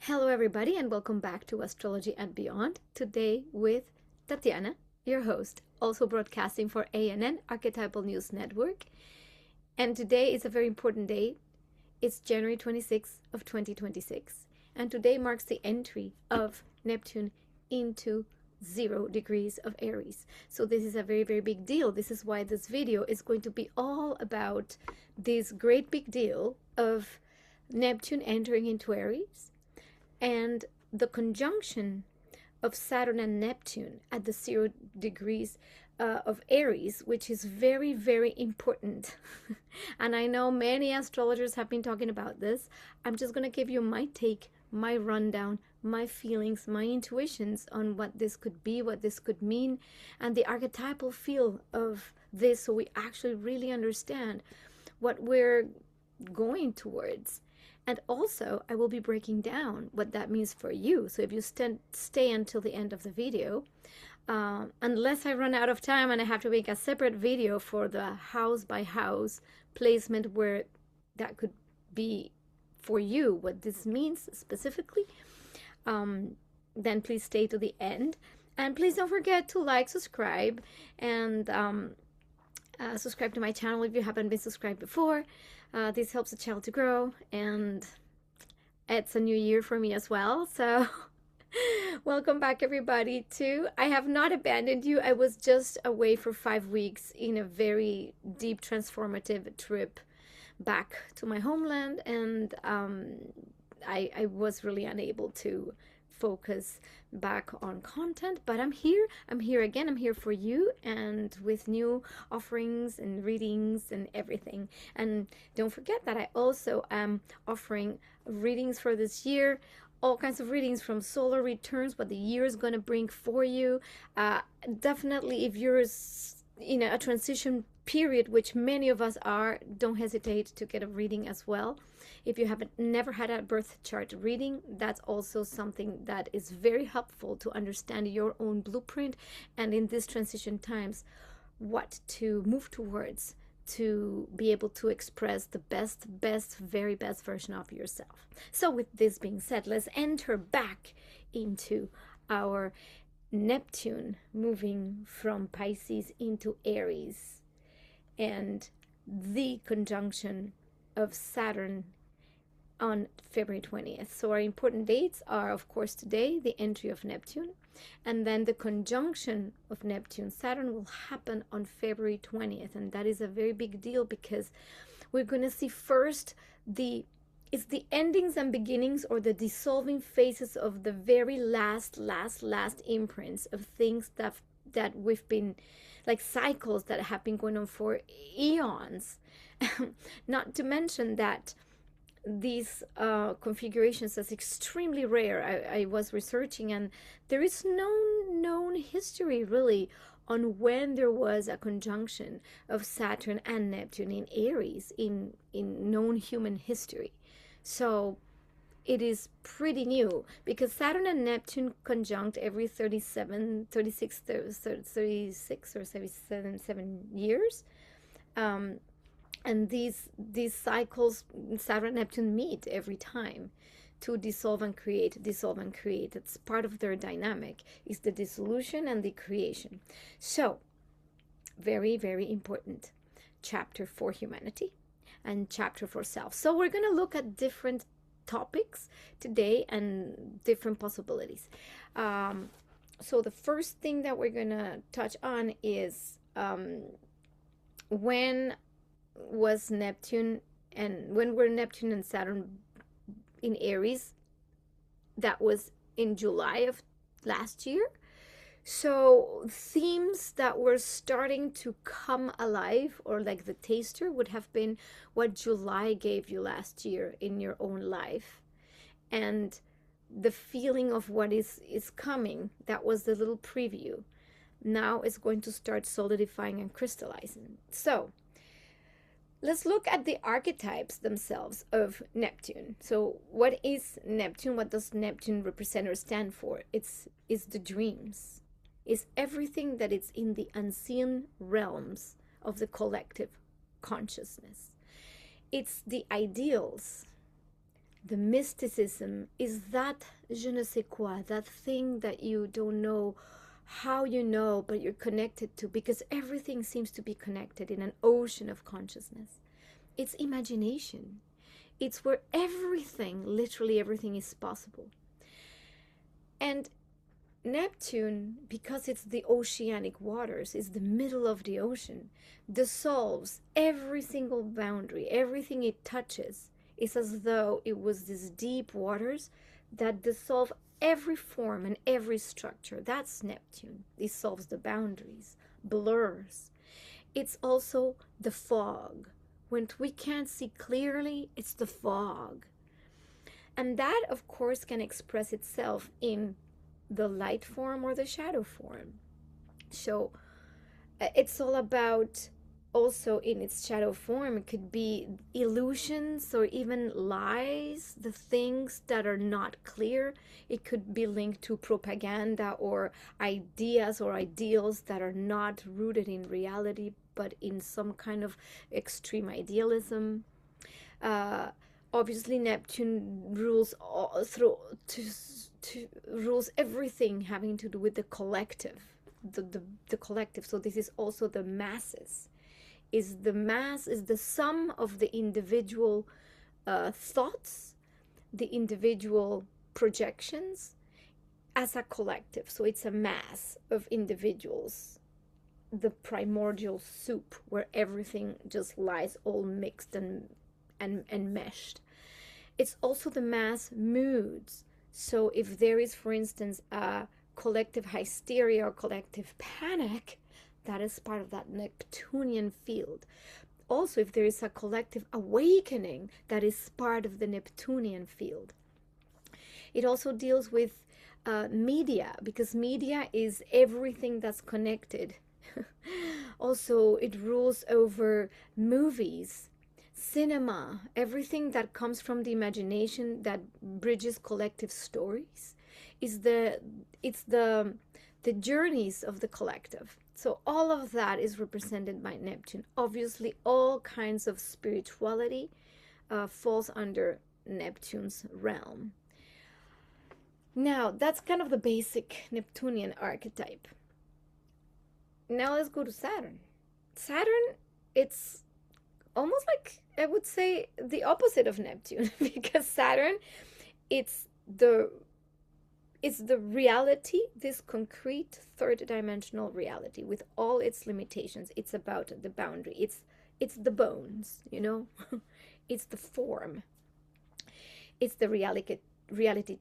Hello, everybody, and welcome back to Astrology and Beyond. Today with Tatiana, your host, also broadcasting for ANN, Archetypal News Network. And today is a very important day. It's January 26th of 2026. And today marks the entry of Neptune into 0 degrees of Aries. So this is a very, very big deal. This is why this video is going to be all about this great big deal of Neptune entering into Aries and the conjunction of Saturn and Neptune at the 0 degrees of Aries, which is very, very important. And I know many astrologers have been talking about this. I'm just going to give you my take, my rundown, my feelings, my intuitions on what this could be, what this could mean, and the archetypal feel of this, so we actually really understand what we're going towards. And also, I will be breaking down what that means for you. So if you stay until the end of the video, unless I run out of time and I have to make a separate video for the house by house placement where that could be for you, what this means specifically, then please stay to the end. And please don't forget to like, subscribe, and subscribe to my channel if you haven't been subscribed before. This helps the channel to grow, and it's a new year for me as well. So welcome back, everybody, too. I have not abandoned you. I was just away for 5 weeks in a very deep transformative trip back to my homeland, and I was really unable to focus back on content, but I'm here again. I'm here for you, and with new offerings and readings and everything. And don't forget that I also am offering readings for this year, all kinds of readings from solar returns, what the year is going to bring for you. Definitely, if you're in a transition period, which many of us are, don't hesitate to get a reading as well. If you haven't never had a birth chart reading, that's also something that is very helpful to understand your own blueprint, and in these transition times, what to move towards to be able to express the very best version of yourself. So with this being said, let's enter back into our Neptune moving from Pisces into Aries, and the conjunction of Saturn on February 20th. So our important dates are, of course, today, the entry of Neptune, and then the conjunction of Neptune Saturn will happen on February 20th. And that is a very big deal, because we're going to see first it's the endings and beginnings, or the dissolving phases of the very last imprints of things that we've been, like cycles that have been going on for eons. Not to mention that these configurations is extremely rare. I was researching, and there is no known history really on when there was a conjunction of Saturn and Neptune in Aries in known human history. So it is pretty new, because Saturn and Neptune conjunct every 36 or 7 years. And these cycles, Saturn and Neptune meet every time to dissolve and create. It's part of their dynamic, is the dissolution and the creation. So very, very important chapter for humanity and chapter for self. So we're going to look at different topics today and different possibilities. So the first thing that we're going to touch on is when was Neptune, and when were Neptune and Saturn in Aries? That was in July of last year. So themes that were starting to come alive, or like the taster, would have been what July gave you last year in your own life, and the feeling of what is coming. That was the little preview. Now it's going to start solidifying and crystallizing. So let's look at the archetypes themselves of Neptune. So what is Neptune? What does Neptune represent or stand for? It's the dreams. It's everything that is in the unseen realms of the collective consciousness. It's the ideals The mysticism is that je ne sais quoi, that thing that you don't know how you know, but you're connected to, because everything seems to be connected in an ocean of consciousness. It's imagination. It's where everything, literally everything, is possible. And Neptune, because it's the oceanic waters, is the middle of the ocean, dissolves every single boundary. Everything it touches is as though it was these deep waters that dissolve every form and every structure. That's Neptune. It dissolves the boundaries, blurs. It's also the fog. When we can't see clearly, it's the fog. And that, of course, can express itself in the light form or the shadow form. So it's all about, also in its shadow form, it could be illusions or even lies, the things that are not clear. It could be linked to propaganda or ideas or ideals that are not rooted in reality, but in some kind of extreme idealism. Obviously, Neptune rules rules everything having to do with the collective, the collective. So this is also the masses. The mass is the sum of the individual thoughts, the individual projections as a collective. So it's a mass of individuals, the primordial soup where everything just lies all mixed and meshed. It's also the mass moods. So if there is, for instance, a collective hysteria or collective panic, that is part of that Neptunian field. Also, if there is a collective awakening, that is part of the Neptunian field. It also deals with media, because media is everything that's connected. Also, it rules over movies, cinema, everything that comes from the imagination that bridges collective stories. It's the journeys of the collective. So all of that is represented by Neptune. Obviously, all kinds of spirituality falls under Neptune's realm. Now, that's kind of the basic Neptunian archetype. Now let's go to Saturn. Saturn, it's almost like, I would say, the opposite of Neptune, because Saturn, it's the reality, this concrete third-dimensional reality with all its limitations. It's about the boundary. It's the bones, you know? It's the form. It's the reality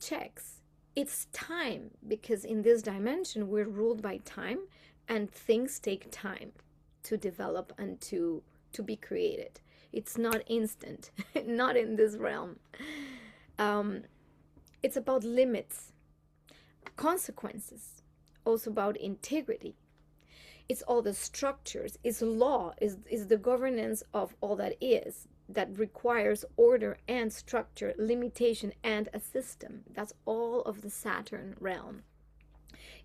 checks. It's time, because in this dimension we're ruled by time, and things take time to develop and to be created. It's not instant, not in this realm. It's about limits, consequences, also about integrity. It's all the structures, it's law, is the governance of all that is, that requires order and structure, limitation and a system. That's all of the Saturn realm.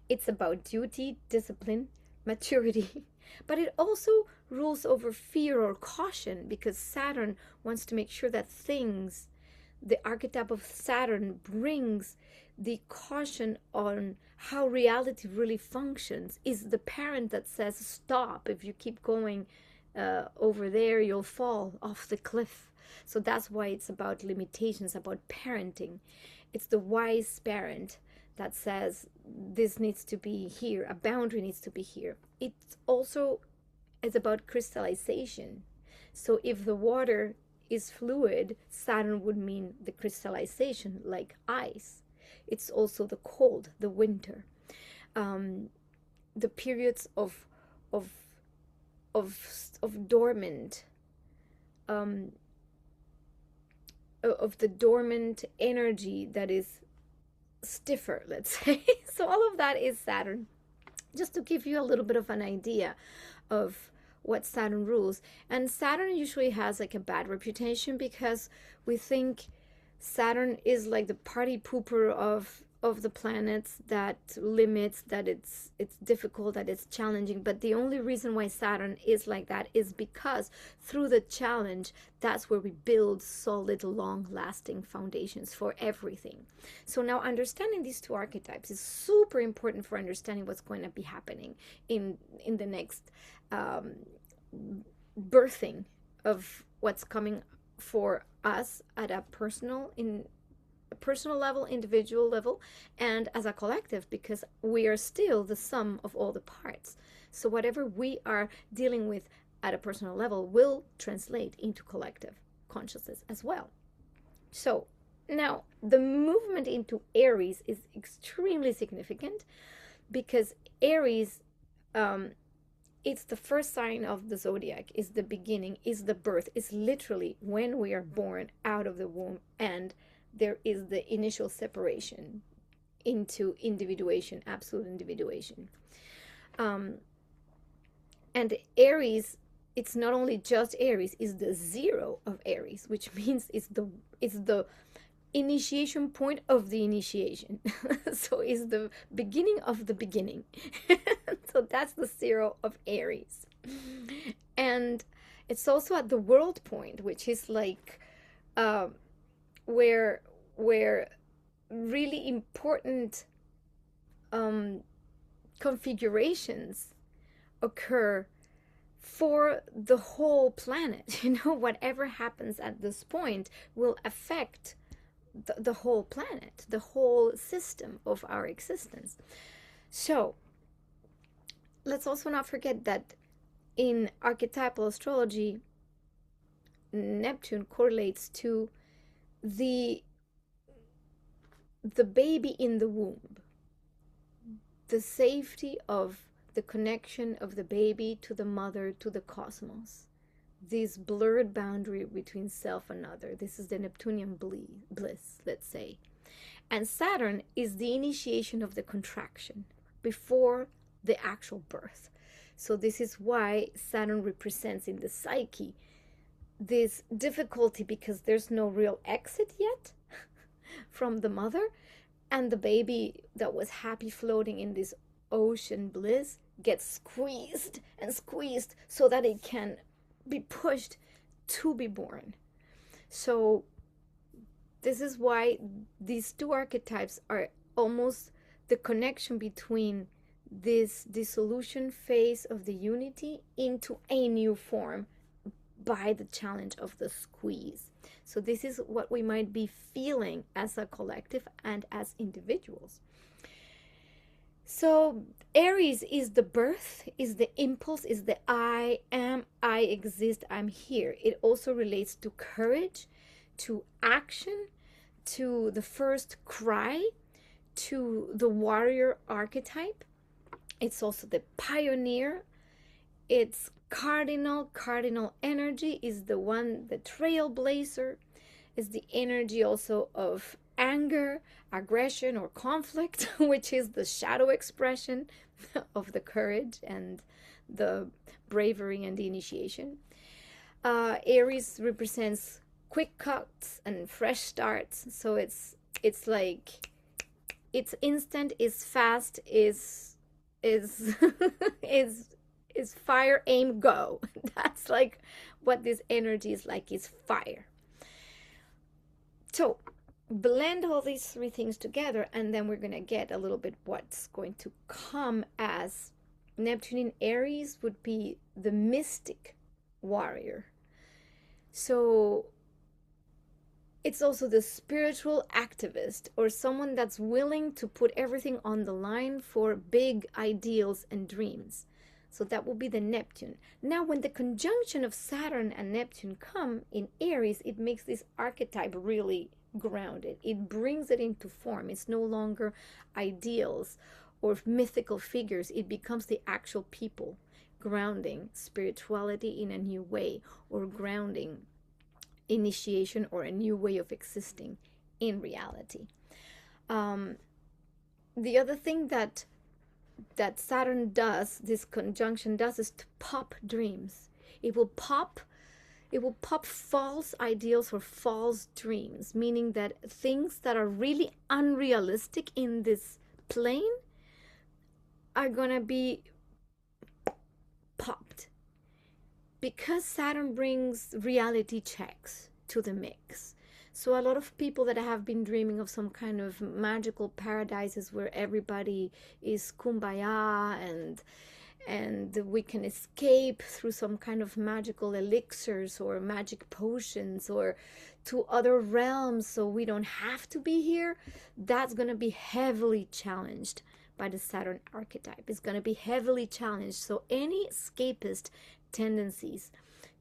It's about duty, discipline, maturity, but it also rules over fear or caution, because Saturn wants to make sure that things, the archetype of Saturn brings the caution on how reality really functions. Is the parent that says, stop, if you keep going over there, you'll fall off the cliff. So that's why it's about limitations, about parenting. It's the wise parent that says, this needs to be here, a boundary needs to be here. It's also is about crystallization. So if the water is fluid, Saturn would mean the crystallization, like ice. It's also the cold, the winter, the periods of dormant, of the dormant energy that is stiffer, let's say. So all of that is Saturn, just to give you a little bit of an idea of what Saturn rules. And Saturn usually has like a bad reputation, because we think Saturn is like the party pooper of of the planets that limits, that it's difficult, that it's challenging. But the only reason why Saturn is like that is because through the challenge, that's where we build solid, long-lasting foundations for everything. So now understanding these two archetypes is super important for understanding what's going to be happening in the next birthing of what's coming for us at a personal level, individual level, and as a collective, because we are still the sum of all the parts. So whatever we are dealing with at a personal level will translate into collective consciousness as well. So now the movement into Aries is extremely significant, because Aries, it's the first sign of the zodiac, is the beginning, is the birth, is literally when we are born out of the womb, and there is the initial separation into individuation, absolute individuation. And Aries, it's not only just Aries, it's the zero of Aries, which means it's the initiation point of the initiation. So it's the beginning of the beginning. So that's the zero of Aries. And it's also at the world point, which is like where really important configurations occur for the whole planet. Whatever happens at this point will affect the whole planet, the whole system of our existence. So let's also not forget that in archetypal astrology, Neptune correlates to the baby in the womb, the safety of the connection of the baby to the mother, to the cosmos, this blurred boundary between self and other. This is the Neptunian bliss, let's say. And Saturn is the initiation of the contraction before the actual birth. So this is why Saturn represents in the psyche this difficulty, because there's no real exit yet from the mother, and the baby that was happy floating in this ocean bliss gets squeezed and squeezed so that it can be pushed to be born. So this is why these two archetypes are almost the connection between this dissolution phase of the unity into a new form by the challenge of the squeeze. So this is what we might be feeling as a collective and as individuals. So Aries is the birth, is the impulse, is the I am, I exist, I'm here. It also relates to courage, to action, to the first cry, to the warrior archetype. It's also the pioneer. It's cardinal energy is the one, the trailblazer, is the energy also of anger, aggression, or conflict, which is the shadow expression of the courage and the bravery and the initiation. Aries represents quick cuts and fresh starts. So it's like it's instant, is fast, is is fire, aim, go. That's like what this energy is like, is fire. So blend all these three things together, and then we're going to get a little bit what's going to come as Neptune in Aries would be the mystic warrior. So it's also the spiritual activist, or someone that's willing to put everything on the line for big ideals and dreams. So that will be the Neptune. Now, when the conjunction of Saturn and Neptune come in Aries, it makes this archetype really grounded. It brings it into form. It's no longer ideals or mythical figures. It becomes the actual people, grounding spirituality in a new way, or grounding initiation or a new way of existing in reality. The other thing that Saturn does, this conjunction does, is to pop dreams. It will pop pop false ideals or false dreams, meaning that things that are really unrealistic in this plane are gonna be popped, because Saturn brings reality checks to the mix. So a lot of people that have been dreaming of some kind of magical paradises where everybody is kumbaya and we can escape through some kind of magical elixirs or magic potions or to other realms so we don't have to be here, that's going to be heavily challenged by the Saturn archetype. It's going to be heavily challenged. So any escapist tendencies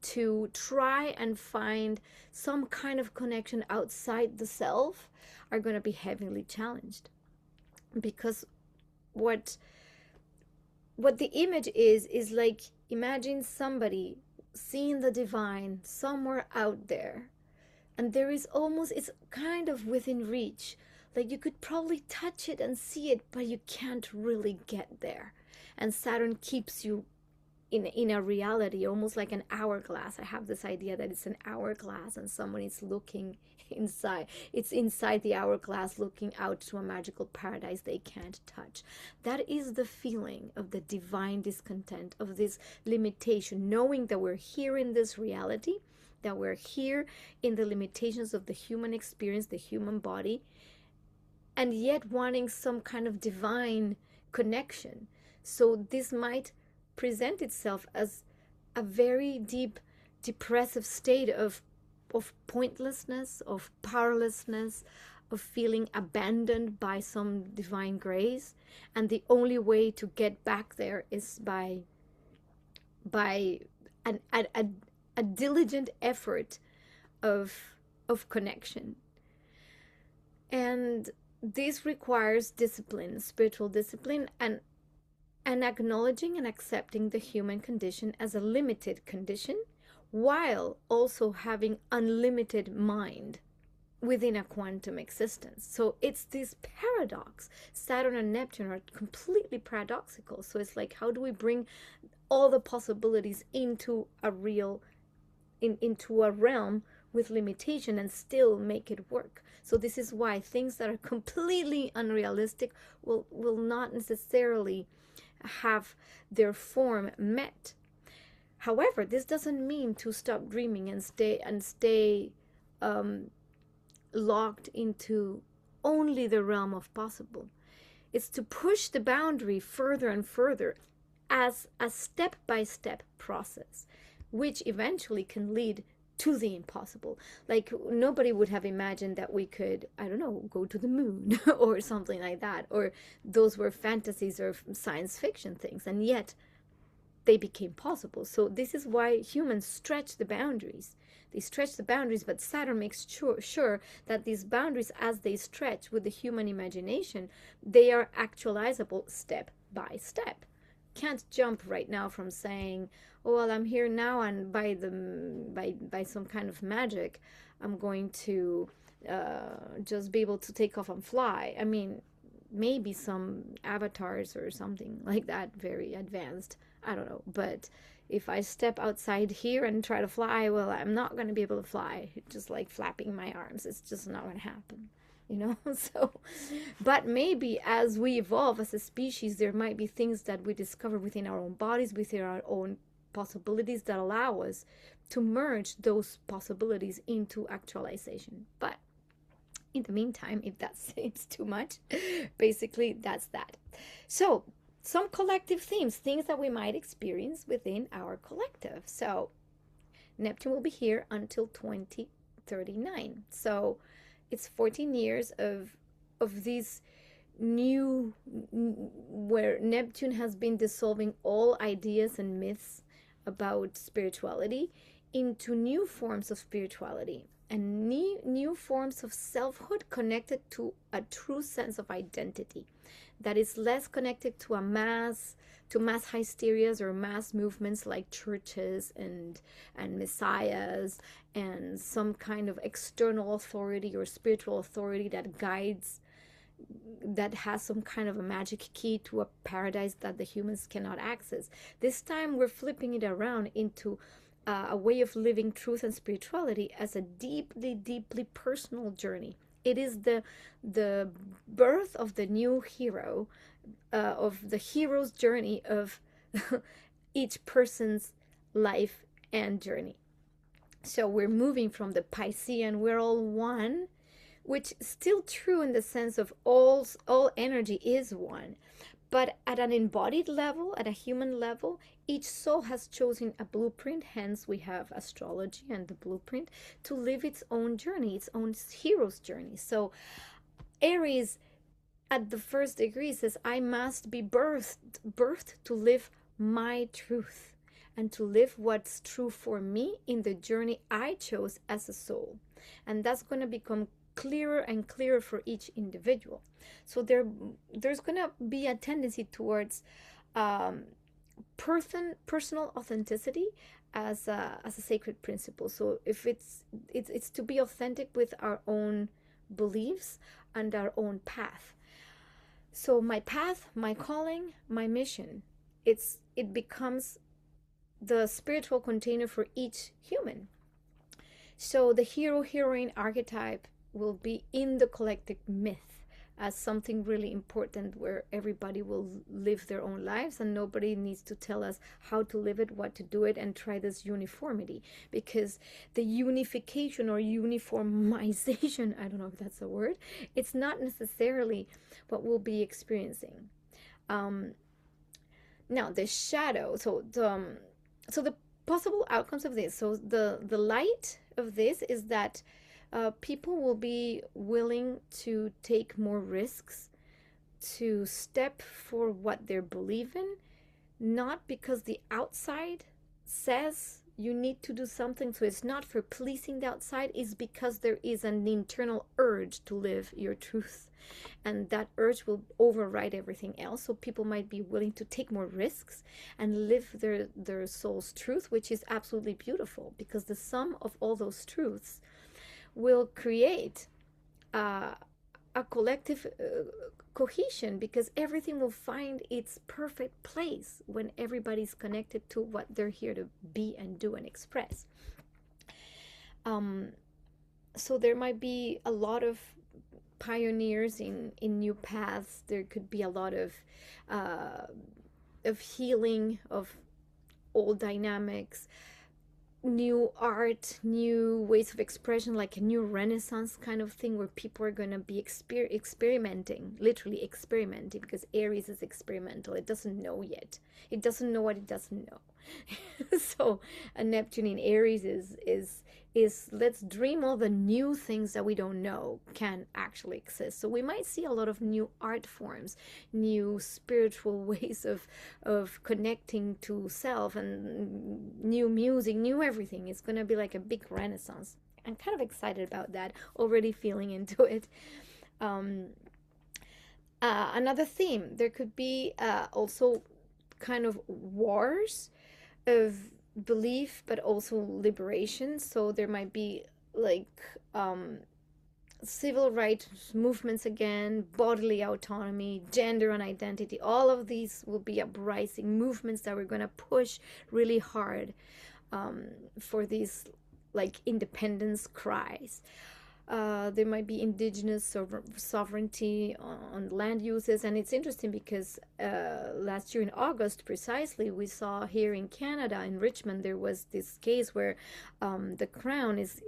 to try and find some kind of connection outside the self are going to be heavily challenged, because what the image is like, imagine somebody seeing the divine somewhere out there, and there is almost, it's kind of within reach, like you could probably touch it and see it, but you can't really get there. And Saturn keeps you in a reality, almost like an hourglass. I have this idea that it's an hourglass and someone is looking inside. It's inside the hourglass looking out to a magical paradise they can't touch. That is the feeling of the divine discontent, of this limitation, knowing that we're here in this reality, that we're here in the limitations of the human experience, the human body, and yet wanting some kind of divine connection. So this might present itself as a very deep depressive state of pointlessness, of powerlessness, of feeling abandoned by some divine grace, and the only way to get back there is by a diligent effort of connection. And this requires discipline, spiritual discipline, and acknowledging and accepting the human condition as a limited condition, while also having unlimited mind within a quantum existence. So it's this paradox. Saturn and Neptune are completely paradoxical. So it's like, how do we bring all the possibilities into a into a realm with limitation and still make it work? So this is why things that are completely unrealistic will not necessarily have their form met. However, this doesn't mean to stop dreaming and stay locked into only the realm of possible. It's to push the boundary further and further as a step-by-step process, which eventually can lead to the impossible. Like, nobody would have imagined that we could, I don't know, go to the moon or something like that, or those were fantasies or science fiction things, and yet they became possible. So this is why humans stretch the boundaries. They stretch the boundaries, but Saturn makes sure that these boundaries, as they stretch with the human imagination, they are actualizable step by step. Can't jump right now from saying, oh, well, I'm here now, and by some kind of magic, I'm going to just be able to take off and fly. I mean, maybe some avatars or something like that, very advanced, I don't know. But if I step outside here and try to fly, well, I'm not going to be able to fly, just like flapping my arms. It's just not going to happen, you know. So, but maybe as we evolve as a species, there might be things that we discover within our own bodies, within our own possibilities, that allow us to merge those possibilities into actualization. But in the meantime, if that seems too much, basically that's that. So some collective themes, things that we might experience within our collective. So Neptune will be here until 2039. So it's 14 years of these new, where Neptune has been dissolving all ideas and myths about spirituality into new forms of spirituality and new forms of selfhood connected to a true sense of identity that is less connected to mass hysterias or mass movements like churches and messiahs and some kind of external authority or spiritual authority that guides, that has some kind of a magic key to a paradise that the humans cannot access. This time we're flipping it around into a way of living truth and spirituality as a deeply, deeply personal journey. It is the birth of the new hero, of the hero's journey of each person's life and journey. So we're moving from the Piscean, we're all one, which is still true in the sense of all energy is one. But at an embodied level, at a human level, each soul has chosen a blueprint. Hence, we have astrology and the blueprint to live its own journey, its own hero's journey. So, Aries at the first degree says, I must be birthed to live my truth and to live what's true for me in the journey I chose as a soul. And that's going to become clearer and clearer for each individual. So there's going to be a tendency towards personal authenticity as a sacred principle. So if it's to be authentic with our own beliefs and our own path. So my path, my calling, my mission, it becomes the spiritual container for each human. So the hero heroine archetype will be in the collective myth as something really important where everybody will live their own lives and nobody needs to tell us how to live it, what to do it, and try this uniformity, because the unification or uniformization, I don't know if that's a word, it's not necessarily what we'll be experiencing. Now the shadow, so the possible outcomes of this, so the light of this is that people will be willing to take more risks, to step for what they believe in, not because the outside says you need to do something. So it's not for pleasing the outside, it's because there is an internal urge to live your truth. And that urge will override everything else. So people might be willing to take more risks and live their soul's truth, which is absolutely beautiful, because the sum of all those truths will create a collective cohesion, because everything will find its perfect place when everybody's connected to what they're here to be and do and express. So there might be a lot of pioneers in new paths. There could be a lot of healing of old dynamics, new art, new ways of expression, like a new renaissance kind of thing where people are going to be experimenting, literally experimenting, because Aries is experimental. It doesn't know yet. It doesn't know what it doesn't know. So a Neptune in Aries is let's dream all the new things that we don't know can actually exist. So we might see a lot of new art forms, new spiritual ways of connecting to self, and new music, new everything. It's going to be like a big renaissance. I'm kind of excited about that, already feeling into it. Another theme, there could be also kind of wars of belief, but also liberation. So there might be like civil rights movements again, bodily autonomy, gender and identity. All of these will be uprising movements that we're going to push really hard for these like independence cries. There might be indigenous sovereignty on land uses. And it's interesting because last year in August, precisely, we saw here in Canada, in Richmond, there was this case where the Crown is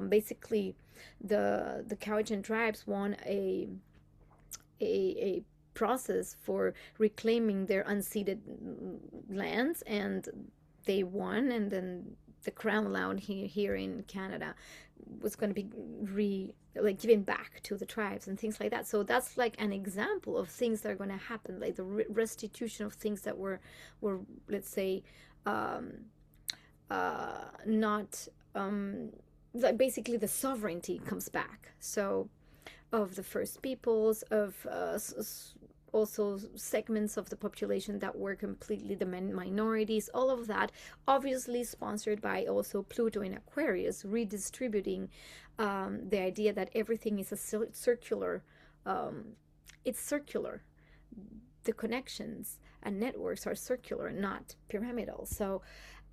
basically the Cowichan tribes won a process for reclaiming their unceded lands, and they won, and then the Crown land here in Canada was going to be given back to the tribes and things like that. So that's like an example of things that are going to happen, like the restitution of things that were let's say not like basically the sovereignty comes back. So of the First Peoples, of also segments of the population that were completely the minorities, all of that, obviously sponsored by also Pluto in Aquarius, redistributing the idea that everything is a circular, it's circular. The connections and networks are circular, not pyramidal. So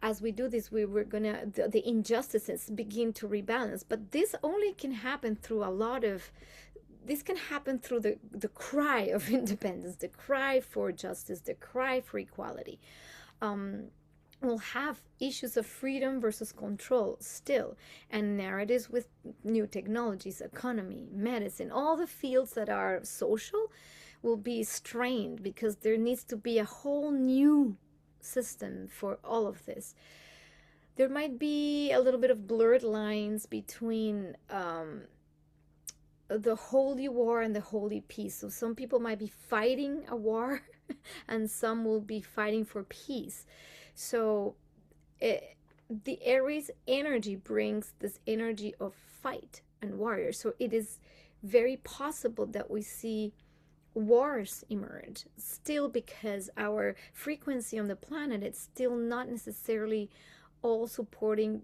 as we do this, we're gonna the injustices begin to rebalance. But this only can happen through a lot of this can happen through the cry of independence, the cry for justice, the cry for equality. We'll have issues of freedom versus control still, and narratives with new technologies, economy, medicine, all the fields that are social will be strained because there needs to be a whole new system for all of this. There might be a little bit of blurred lines between the holy war and the holy peace. So some people might be fighting a war and some will be fighting for peace. So the Aries energy brings this energy of fight and warrior. So it is very possible that we see wars emerge still, because our frequency on the planet, it's still not necessarily all supporting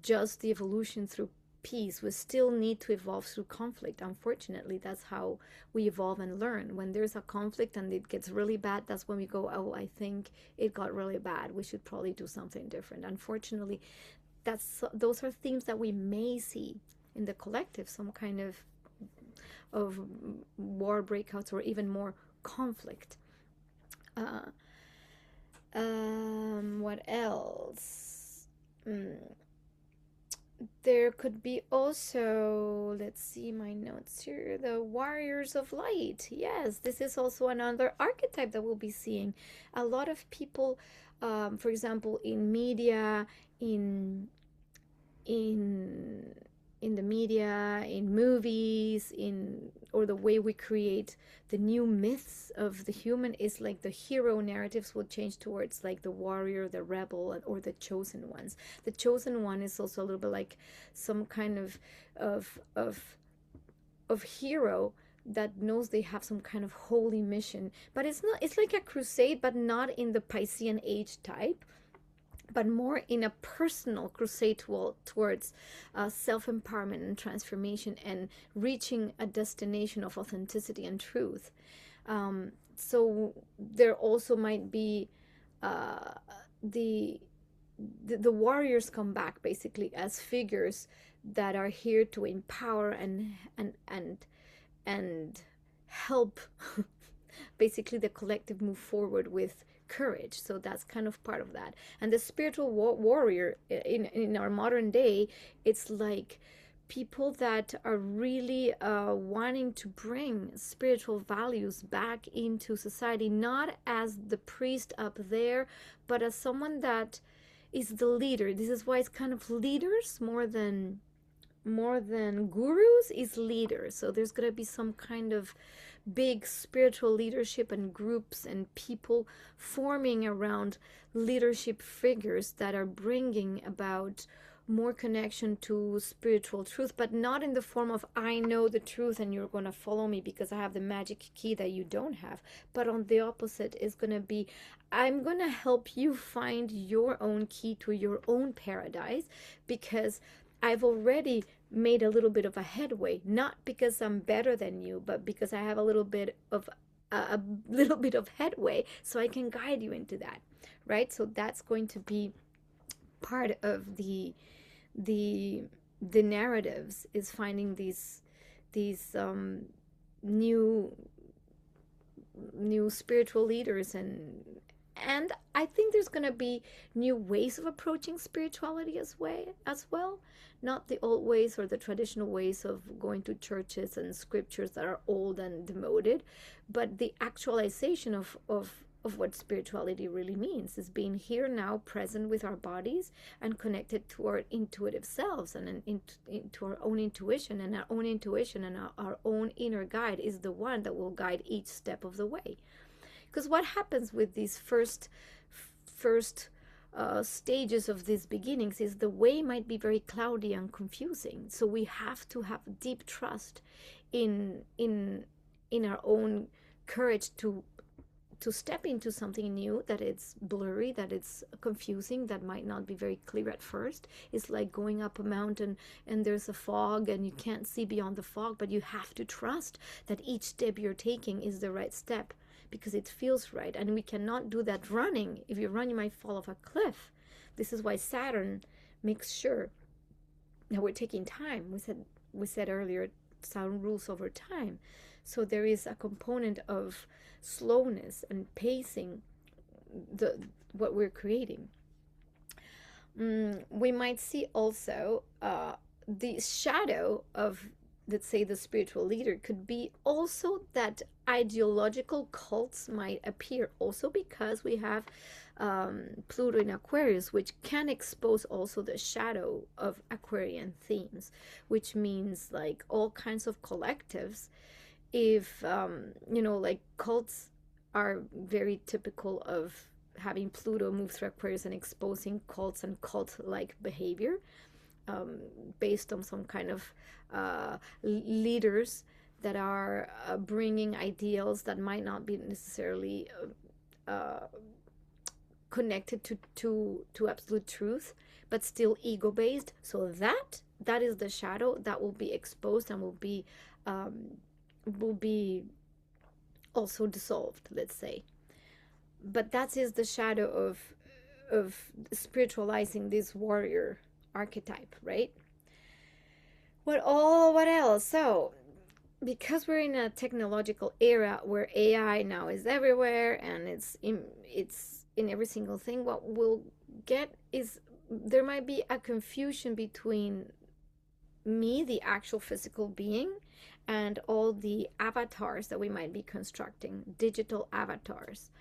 just the evolution through peace. We still need to evolve through conflict. Unfortunately, that's how we evolve and learn. When there's a conflict and it gets really bad, that's when we go, oh, I think it got really bad, we should probably do something different. Unfortunately, those are themes that we may see in the collective, some kind of war breakouts or even more conflict. What else? There could be also, let's see my notes here, the warriors of light. Yes, this is also another archetype that we'll be seeing. A lot of people, for example, in media, in the media, in movies, or the way we create the new myths of the human, is like the hero narratives will change towards like the warrior, the rebel, or the chosen ones. The chosen one is also a little bit like some kind of hero that knows they have some kind of holy mission. But it's like a crusade, but not in the Piscean age type, but more in a personal crusade towards self-empowerment and transformation and reaching a destination of authenticity and truth. So there also might be the warriors come back basically as figures that are here to empower and help basically the collective move forward with courage. So that's kind of part of that. And the spiritual warrior in our modern day, it's like people that are really wanting to bring spiritual values back into society, not as the priest up there, but as someone that is the leader. This is why it's kind of leaders more than gurus, is leaders. So there's going to be some kind of big spiritual leadership and groups and people forming around leadership figures that are bringing about more connection to spiritual truth, but not in the form of I know the truth and you're going to follow me because I have the magic key that you don't have. But on the opposite is going to be, I'm going to help you find your own key to your own paradise, because I've already made a little bit of a headway, not because I'm better than you, but because I have a little bit of headway, so I can guide you into that, right? So that's going to be part of the narratives, is finding these new spiritual leaders, and I think there's going to be new ways of approaching spirituality as well. Not the old ways or the traditional ways of going to churches and scriptures that are old and demoted, but the actualization of what spirituality really means is being here now, present with our bodies and connected to our intuitive selves and into our own intuition. And our own intuition and our own inner guide is the one that will guide each step of the way. Because what happens with these first stages of these beginnings is the way might be very cloudy and confusing. So we have to have deep trust in our own courage to step into something new, that it's blurry, that it's confusing, that might not be very clear at first. It's like going up a mountain and there's a fog and you can't see beyond the fog, but you have to trust that each step you're taking is the right step, because it feels right. And we cannot do that running. If you run, you might fall off a cliff. This is why Saturn makes sure that we're taking time. We said earlier, Saturn rules over time. So there is a component of slowness and pacing what we're creating. We might see also the shadow of, let's say, the spiritual leader could be also that ideological cults might appear, also because we have Pluto in Aquarius, which can expose also the shadow of Aquarian themes, which means like all kinds of collectives. If like cults are very typical of having Pluto move through Aquarius and exposing cults and cult-like behavior, based on some kind of leaders that are bringing ideals that might not be necessarily connected to absolute truth, but still ego-based. So that is the shadow that will be exposed and will be also dissolved, let's say. But that is the shadow of spiritualizing this warrior archetype, right? What else? So because we're in a technological era where AI now is everywhere and it's in every single thing, what we'll get is there might be a confusion between me, the actual physical being, and all the avatars that we might be constructing, digital avatars,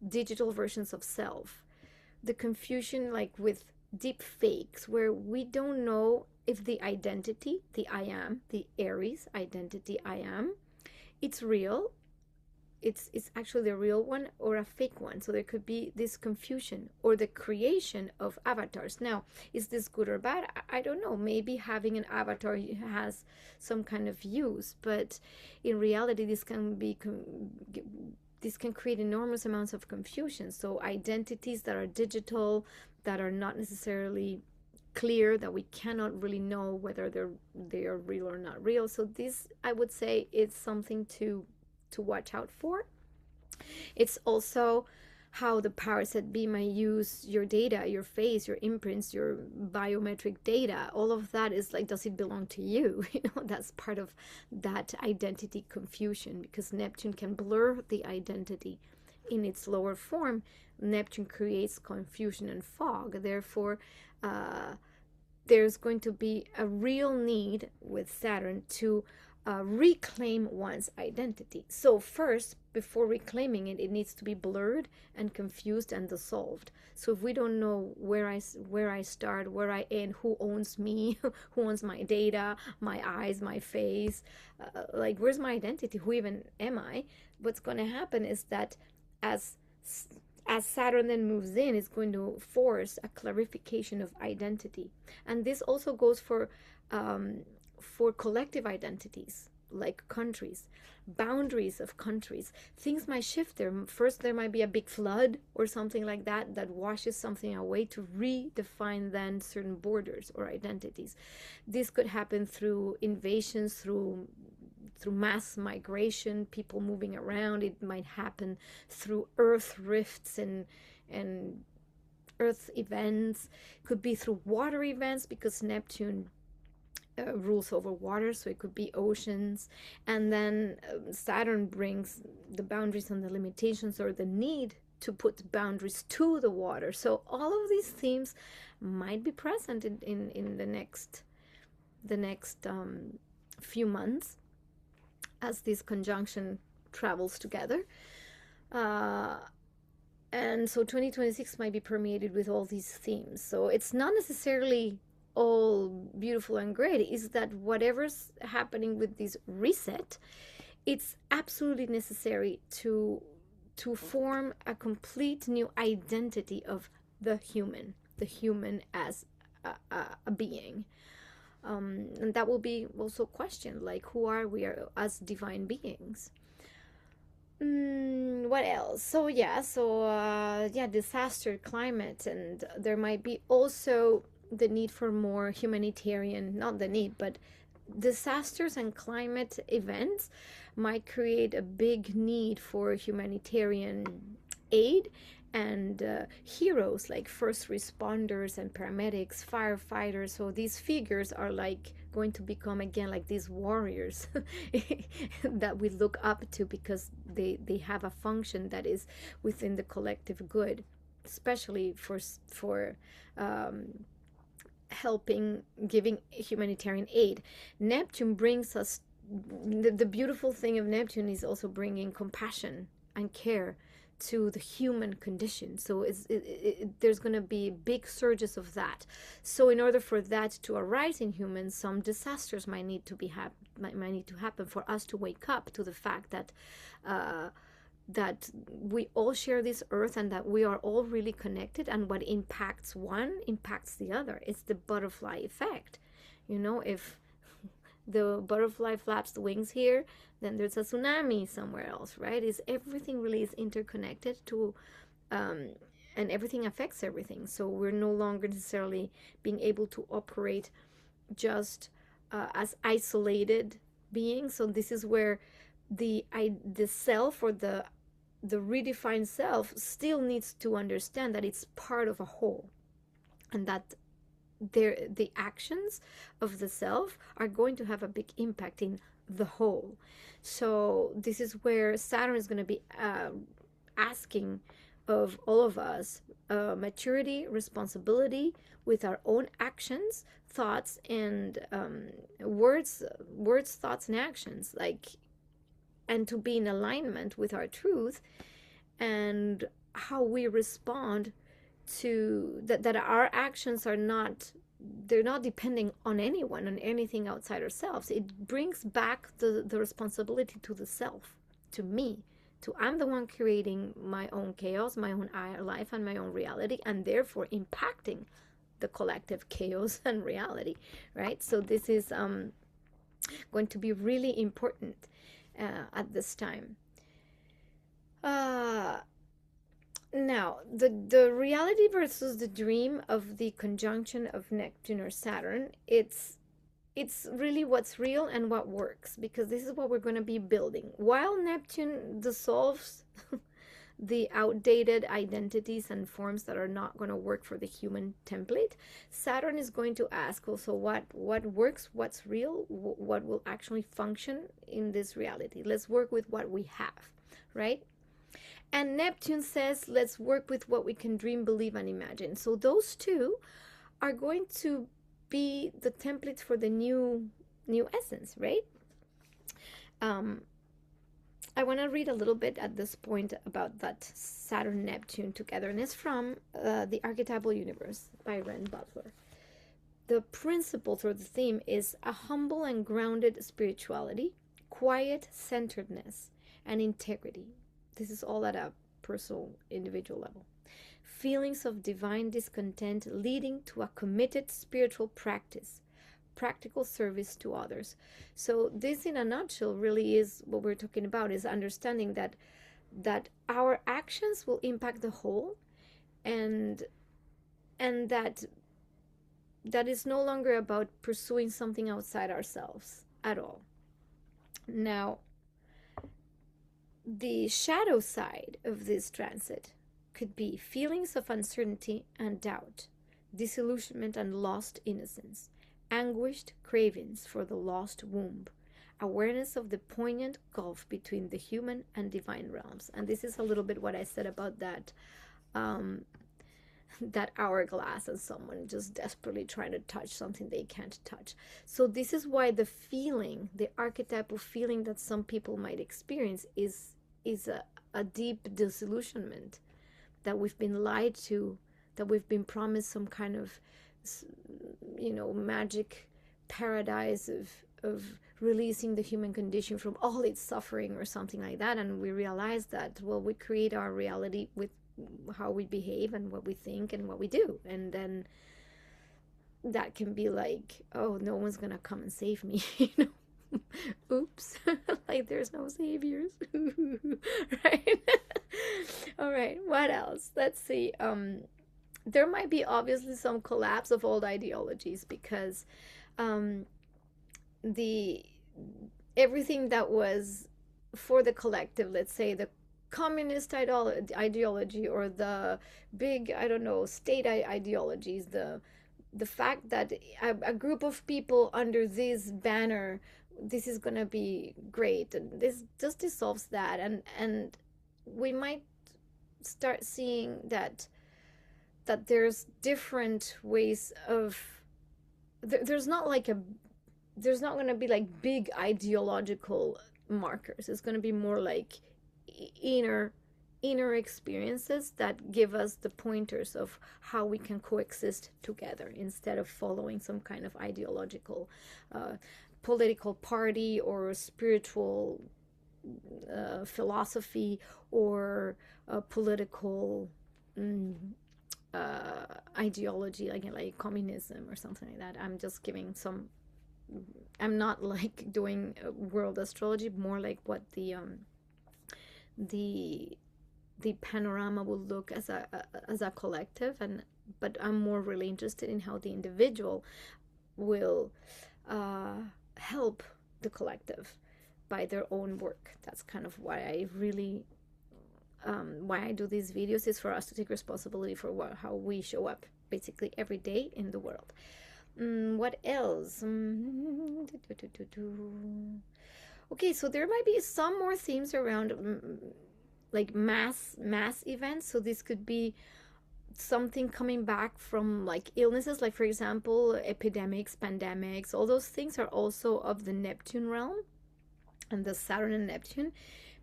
digital versions of self. The confusion, like with deep fakes, where we don't know if the identity, the I am, the Aries identity I am, it's real, it's actually the real one or a fake one. So there could be this confusion or the creation of avatars. Now, is this good or bad? I don't know. Maybe having an avatar has some kind of use, but in reality, this can create enormous amounts of confusion. So identities that are digital, that are not necessarily clear, that we cannot really know whether they are real or not real. So this, I would say, is something to watch out for. It's also how the powers that be might use your data, your face, your imprints, your biometric data. All of that is like, does it belong to you? That's part of that identity confusion, because Neptune can blur the identity in its lower form. Neptune creates confusion and fog. Therefore, there's going to be a real need with Saturn to reclaim one's identity. So first, before reclaiming it, it needs to be blurred and confused and dissolved. So if we don't know where I start, where I end, who owns me, who owns my data, my eyes, my face, like where's my identity, who even am I? What's going to happen is that as Saturn then moves in, it's going to force a clarification of identity. And this also goes for collective identities, like countries, boundaries of countries. Things might shift there. First, there might be a big flood or something like that that washes something away to redefine then certain borders or identities. This could happen through invasions, through mass migration, people moving around. It might happen through earth rifts and earth events. Could be through water events, because Neptune rules over water, so it could be oceans. And then Saturn brings the boundaries and the limitations, or the need to put boundaries to the water. So all of these themes might be present in the next few months as this conjunction travels together. And so 2026 might be permeated with all these themes. So it's not necessarily all beautiful and great. Is that whatever's happening with this reset, it's absolutely necessary to form a complete new identity of the human as a being. And that will be also questioned, like, who are we as divine beings? What else? So disaster, climate, and there might be also the need for more humanitarian, not the need, but disasters and climate events might create a big need for humanitarian aid and heroes like first responders and paramedics, firefighters. So these figures are like going to become again like these warriors that we look up to, because they have a function that is within the collective good, especially for helping, giving humanitarian aid. Neptune brings us, the beautiful thing of Neptune is also bringing compassion and care to the human condition. So there's going to be big surges of that. So in order for that to arise in humans, some disasters might need to happen for us to wake up to the fact that that we all share this earth, and that we are all really connected, and what impacts one impacts the other. It's the butterfly effect. If the butterfly flaps the wings here, then there's a tsunami somewhere else, right? Everything really is interconnected to, and everything affects everything. So we're no longer necessarily being able to operate just as isolated beings. So this is where the self, or the redefined self, still needs to understand that it's part of a whole, and that the actions of the self are going to have a big impact in the whole. So this is where Saturn is going to be asking of all of us maturity, responsibility with our own actions, thoughts, and words, thoughts, and actions, and to be in alignment with our truth, and how we respond to that our actions are not, they're not depending on anyone, on anything outside ourselves. It brings back the responsibility to the self, to me, to I'm the one creating my own chaos, my own life, and my own reality, and therefore impacting the collective chaos and reality, right? So this is going to be really important at this time. Now, the reality versus the dream of the conjunction of Neptune or Saturn, it's really what's real and what works, because this is what we're going to be building. While Neptune dissolves the outdated identities and forms that are not going to work for the human template, Saturn is going to ask also what works, what's real, what will actually function in this reality. Let's work with what we have, right? And Neptune says, let's work with what we can dream, believe, and imagine. So those two are going to be the templates for the new essence, right? I want to read a little bit at this point about that Saturn-Neptune togetherness from the Archetypal Universe by Ren Butler. The principles or the theme is a humble and grounded spirituality, quiet centeredness, and integrity. This is all at a personal, individual level. Feelings of divine discontent leading to a committed spiritual practice, practical service to others. So this, in a nutshell, really is what we're talking about, is understanding that our actions will impact the whole, and that is no longer about pursuing something outside ourselves at all. Now, the shadow side of this transit could be feelings of uncertainty and doubt, disillusionment and lost innocence, anguished cravings for the lost womb, awareness of the poignant gulf between the human and divine realms. And this is a little bit what I said about that that hourglass and someone just desperately trying to touch something they can't touch. So this is why the feeling, the archetypal feeling that some people might experience is a deep disillusionment, that we've been lied to, that we've been promised some kind of, magic paradise of releasing the human condition from all its suffering or something like that. And we realize that, well, we create our reality with how we behave and what we think and what we do. And then that can be like, oh, no one's gonna come and save me, Oops. Like there's no saviors. Right? All right, what else? Let's see. There might be obviously some collapse of old ideologies, because everything that was for the collective, let's say the communist ideology, or the big, I don't know, state ideologies, the fact that a group of people under this banner, this is gonna be great, and this just dissolves that, and we might start seeing that there's different ways of, there's not like a, there's not going to be like big ideological markers. It's going to be more like inner experiences that give us the pointers of how we can coexist together, instead of following some kind of ideological political party or spiritual philosophy, or political ideology, like communism or something like that. I'm just giving some, I'm not like doing world astrology, more like what the panorama will look as a collective, and but I'm more really interested in how the individual will help the collective by their own work. That's kind of why I really why I do these videos, is for us to take responsibility for how we show up basically every day in the world. What else? Okay, so there might be some more themes around like mass events. So this could be something coming back from like illnesses, like for example epidemics, pandemics. All those things are also of the Neptune realm, and the Saturn and Neptune,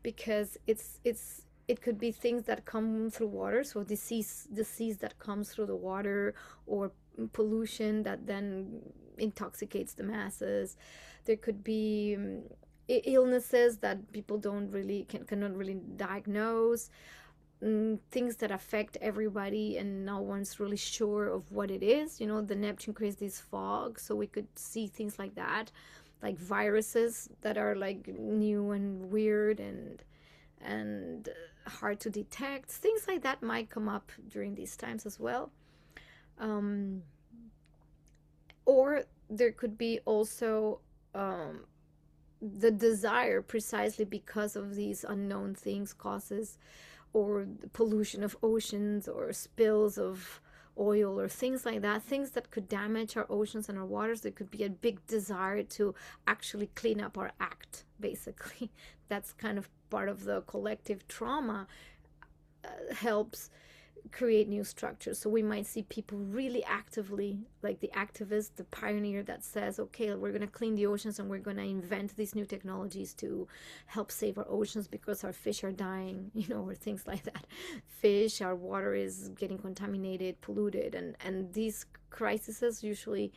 because it could be things that come through water, so disease that comes through the water, or pollution that then intoxicates the masses. There could be illnesses that people cannot really diagnose, things that affect everybody and no one's really sure of what it is. The Neptune creates this fog, so we could see things like that, like viruses that are like new and weird and hard to detect. Things like that might come up during these times as well. Or there could be also the desire, precisely because of these unknown things, causes, or the pollution of oceans, or spills of oil, or things like that, things that could damage our oceans and our waters. There could be a big desire to actually clean up our act, basically. That's kind of part of the collective trauma, helps create new structures. So we might see people really actively, like the activist, the pioneer that says, okay, we're going to clean the oceans and we're going to invent these new technologies to help save our oceans because our fish are dying, or things like that. Our water is getting contaminated, polluted, and these crises usually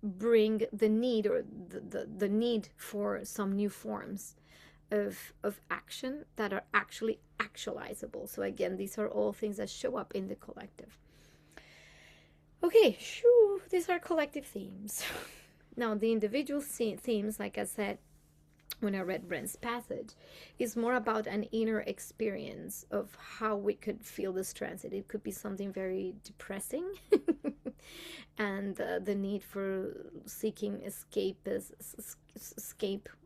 bring the need, or the need for some new forms of action that are actually actualizable. So again, these are all things that show up in the collective. Okay, these are collective themes. Now the individual themes, like I said when I read Brent's passage, is more about an inner experience of how we could feel this transit. It could be something very depressing and the need for seeking escape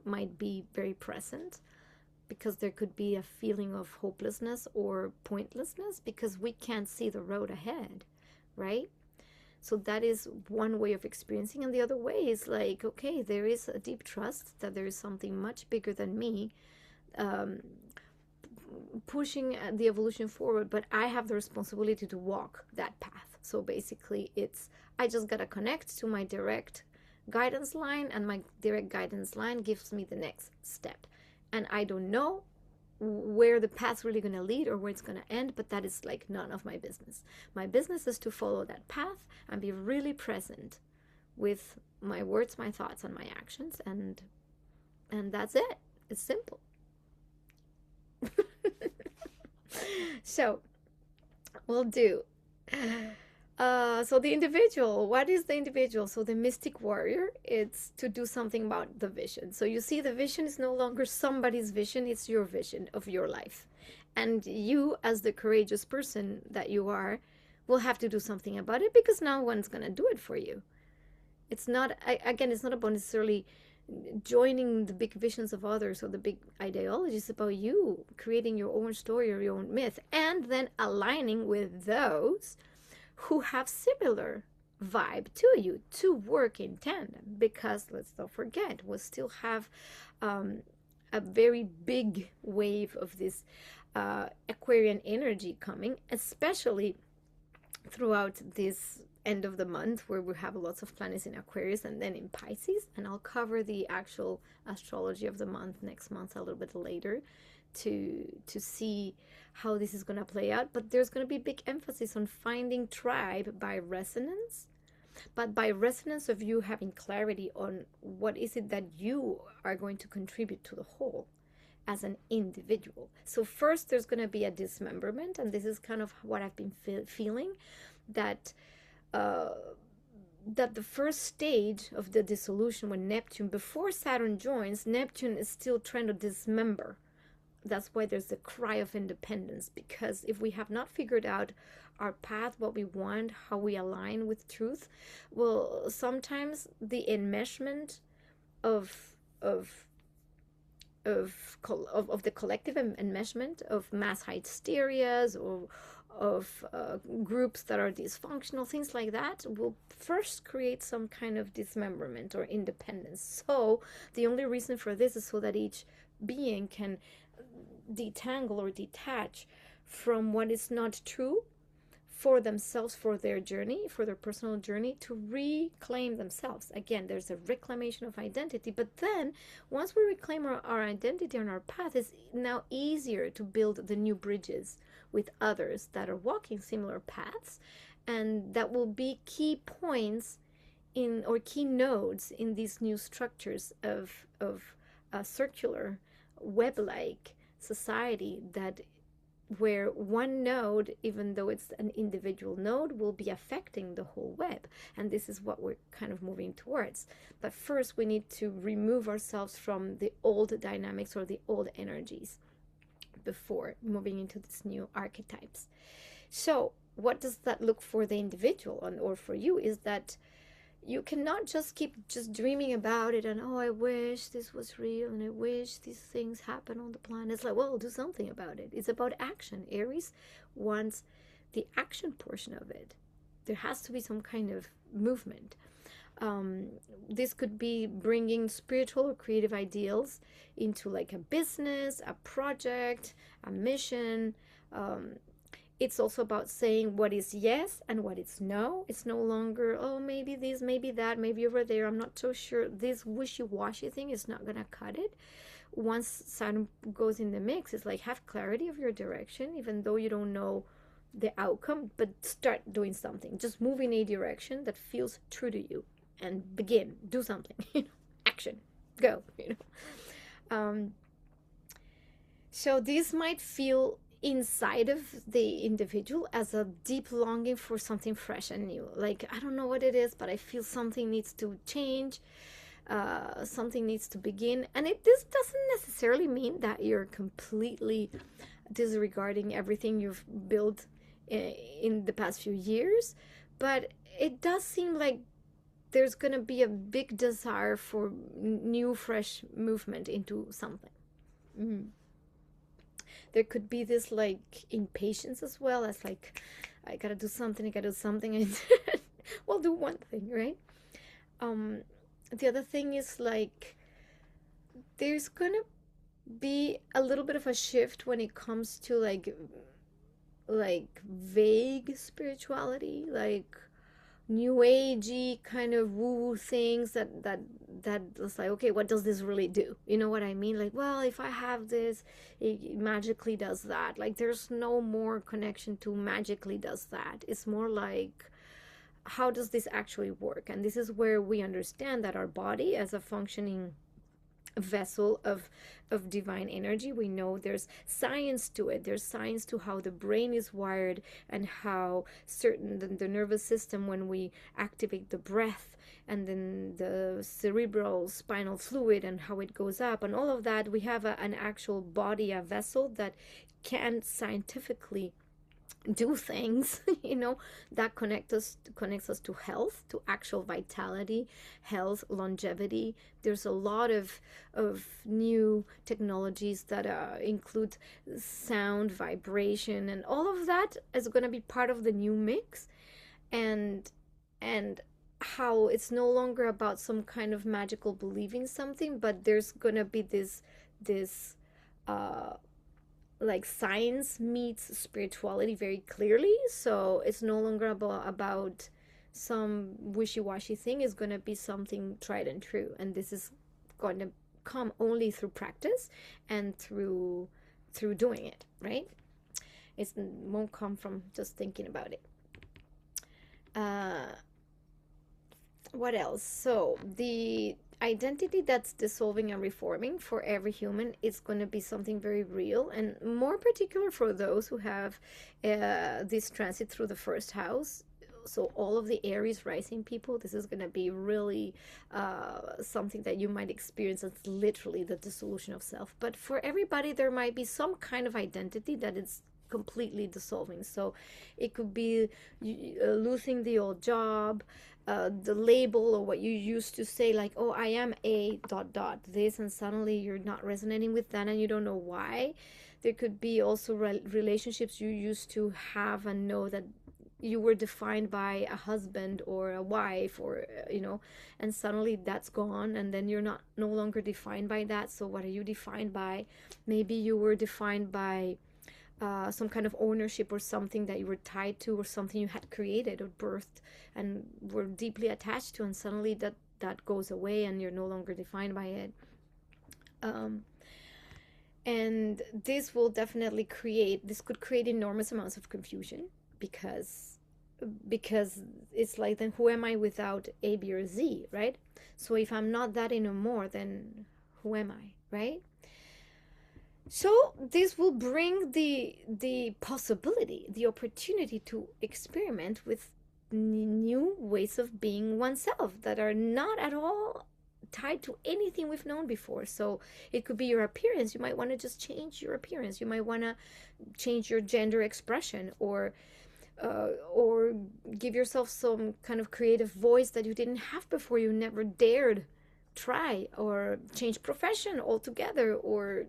might be very present, because there could be a feeling of hopelessness or pointlessness because we can't see the road ahead, right? So that is one way of experiencing. And the other way is like, okay, there is a deep trust that there is something much bigger than me pushing the evolution forward, but I have the responsibility to walk that path. So basically I just gotta connect to my direct guidance line, and my direct guidance line gives me the next step. And I don't know where the path's really going to lead or where it's going to end, but that is like none of my business. My business is to follow that path and be really present with my words, my thoughts, and my actions, and that's it. It's simple. So we'll do. So the individual, what is the individual? So the mystic warrior, it's to do something about the vision. So you see, the vision is no longer somebody's vision, it's your vision of your life. And you, as the courageous person that you are, will have to do something about it, because no one's going to do it for you. It's not, again, it's not about necessarily joining the big visions of others or the big ideologies about you, creating your own story or your own myth, and then aligning with those who have similar vibe to you to work in tandem. Because let's not forget, we still have a very big wave of this Aquarian energy coming, especially throughout this end of the month, where we have lots of planets in Aquarius and then in Pisces. And I'll cover the actual astrology of the month next month a little bit later to see how this is going to play out. But there's going to be big emphasis on finding tribe by resonance, but by resonance of you having clarity on what is it that you are going to contribute to the whole as an individual. So first there's going to be a dismemberment, and this is kind of what I've been feeling, that that the first stage of the dissolution, when Neptune, before Saturn joins, Neptune is still trying to dismember. That's why there's the cry of independence, because if we have not figured out our path, what we want, how we align with truth, well, sometimes the enmeshment of the collective enmeshment of mass hysterias or of groups that are dysfunctional, things like that, will first create some kind of dismemberment or independence. So the only reason for this is so that each being can detangle or detach from what is not true for themselves, for their journey, for their personal journey, to reclaim themselves. Again, there's a reclamation of identity, but then once we reclaim our identity and our path, it's now easier to build the new bridges with others that are walking similar paths, and that will be key points in, or key nodes in these new structures of a circular web-like society, that where one node, even though it's an individual node, will be affecting the whole web. And this is what we're kind of moving towards. But first we need to remove ourselves from the old dynamics or the old energies before moving into these new archetypes. So what does that look for the individual or for you, is that you cannot just keep just dreaming about it and, oh, I wish this was real and I wish these things happen on the planet. It's like, well, do something about it. It's about action. Aries wants the action portion of it. There has to be some kind of movement. This could be bringing spiritual or creative ideals into like a business, a project, a mission. It's also about saying what is yes and what is no. It's no longer, oh, maybe this, maybe that, maybe over there, I'm not so sure. This wishy-washy thing is not going to cut it. Once Saturn goes in the mix, it's like, have clarity of your direction, even though you don't know the outcome, but start doing something. Just move in a direction that feels true to you and begin, do something, action, go, So this might feel inside of the individual as a deep longing for something fresh and new. Like, I don't know what it is, but I feel something needs to change, something needs to begin. And this doesn't necessarily mean that you're completely disregarding everything you've built in the past few years, but it does seem like there's going to be a big desire for new, fresh movement into something. There could be this like impatience as well, as like, I gotta do something, and well, do one thing, right? The other thing is like, there's gonna be a little bit of a shift when it comes to like vague spirituality, like new agey kind of woo things that was like, okay, what does this really do? You know what I mean? Like, well, if I have this, it magically does that. Like, there's no more connection to magically does that. It's more like, how does this actually work? And this is where we understand that our body, as a functioning vessel of divine energy, we know there's science to it. There's science to how the brain is wired, and how the nervous system, when we activate the breath, and then the cerebral spinal fluid and how it goes up and all of that. We have an actual body, a vessel that can scientifically do things, you know, that connects us to health, to actual vitality, health, longevity. There's a lot of new technologies that include sound, vibration, and all of that is going to be part of the new mix. And and how it's no longer about some kind of magical believing something, but there's going to be this uh like science meets spirituality very clearly. So it's no longer about some wishy-washy thing. It's going to be something tried and true, and this is going to come only through practice and through doing it, right? It won't come from just thinking about it. uh what else? So the identity that's dissolving and reforming for every human is going to be something very real, and more particular for those who have this transit through the first house. So all of the Aries rising people, this is going to be really something that you might experience as literally the dissolution of self. But for everybody, there might be some kind of identity that is completely dissolving. So it could be losing the old job, the label or what you used to say, like, oh, I am a dot dot this, and suddenly you're not resonating with that and you don't know why. There could be also relationships you used to have and know that you were defined by a husband or a wife, or you know, and suddenly that's gone, and then you're not no longer defined by that. So what are you defined by? Maybe you were defined by some kind of ownership or something that you were tied to, or something you had created or birthed and were deeply attached to, and suddenly that goes away and you're no longer defined by it. And this will definitely could create enormous amounts of confusion, because it's like, then who am I without A, B, or Z, right? So if I'm not that anymore, then who am I, right? So this will bring the possibility, the opportunity to experiment with new ways of being oneself that are not at all tied to anything we've known before. So it could be your appearance. You might want to just change your appearance. You might want to change your gender expression, or give yourself some kind of creative voice that you didn't have before, you never dared try, or change profession altogether, or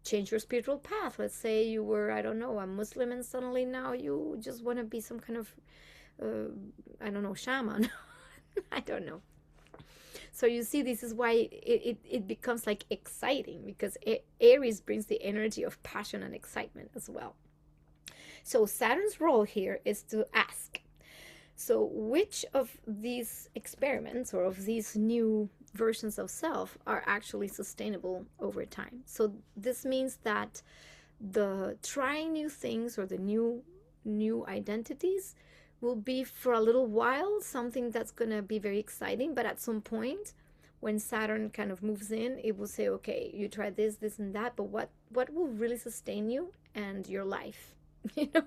change your spiritual path. Let's say you were, I don't know, a Muslim, and suddenly now you just want to be some kind of I don't know, shaman. I don't know. So you see, this is why it becomes like exciting, because Aries brings the energy of passion and excitement as well. So Saturn's role here is to ask, so which of these experiments or of these new versions of self are actually sustainable over time? So this means that the trying new things, or the new identities, will be for a little while something that's going to be very exciting, but at some point when Saturn kind of moves in, it will say, okay, you try this and that, but what will really sustain you and your life? You know.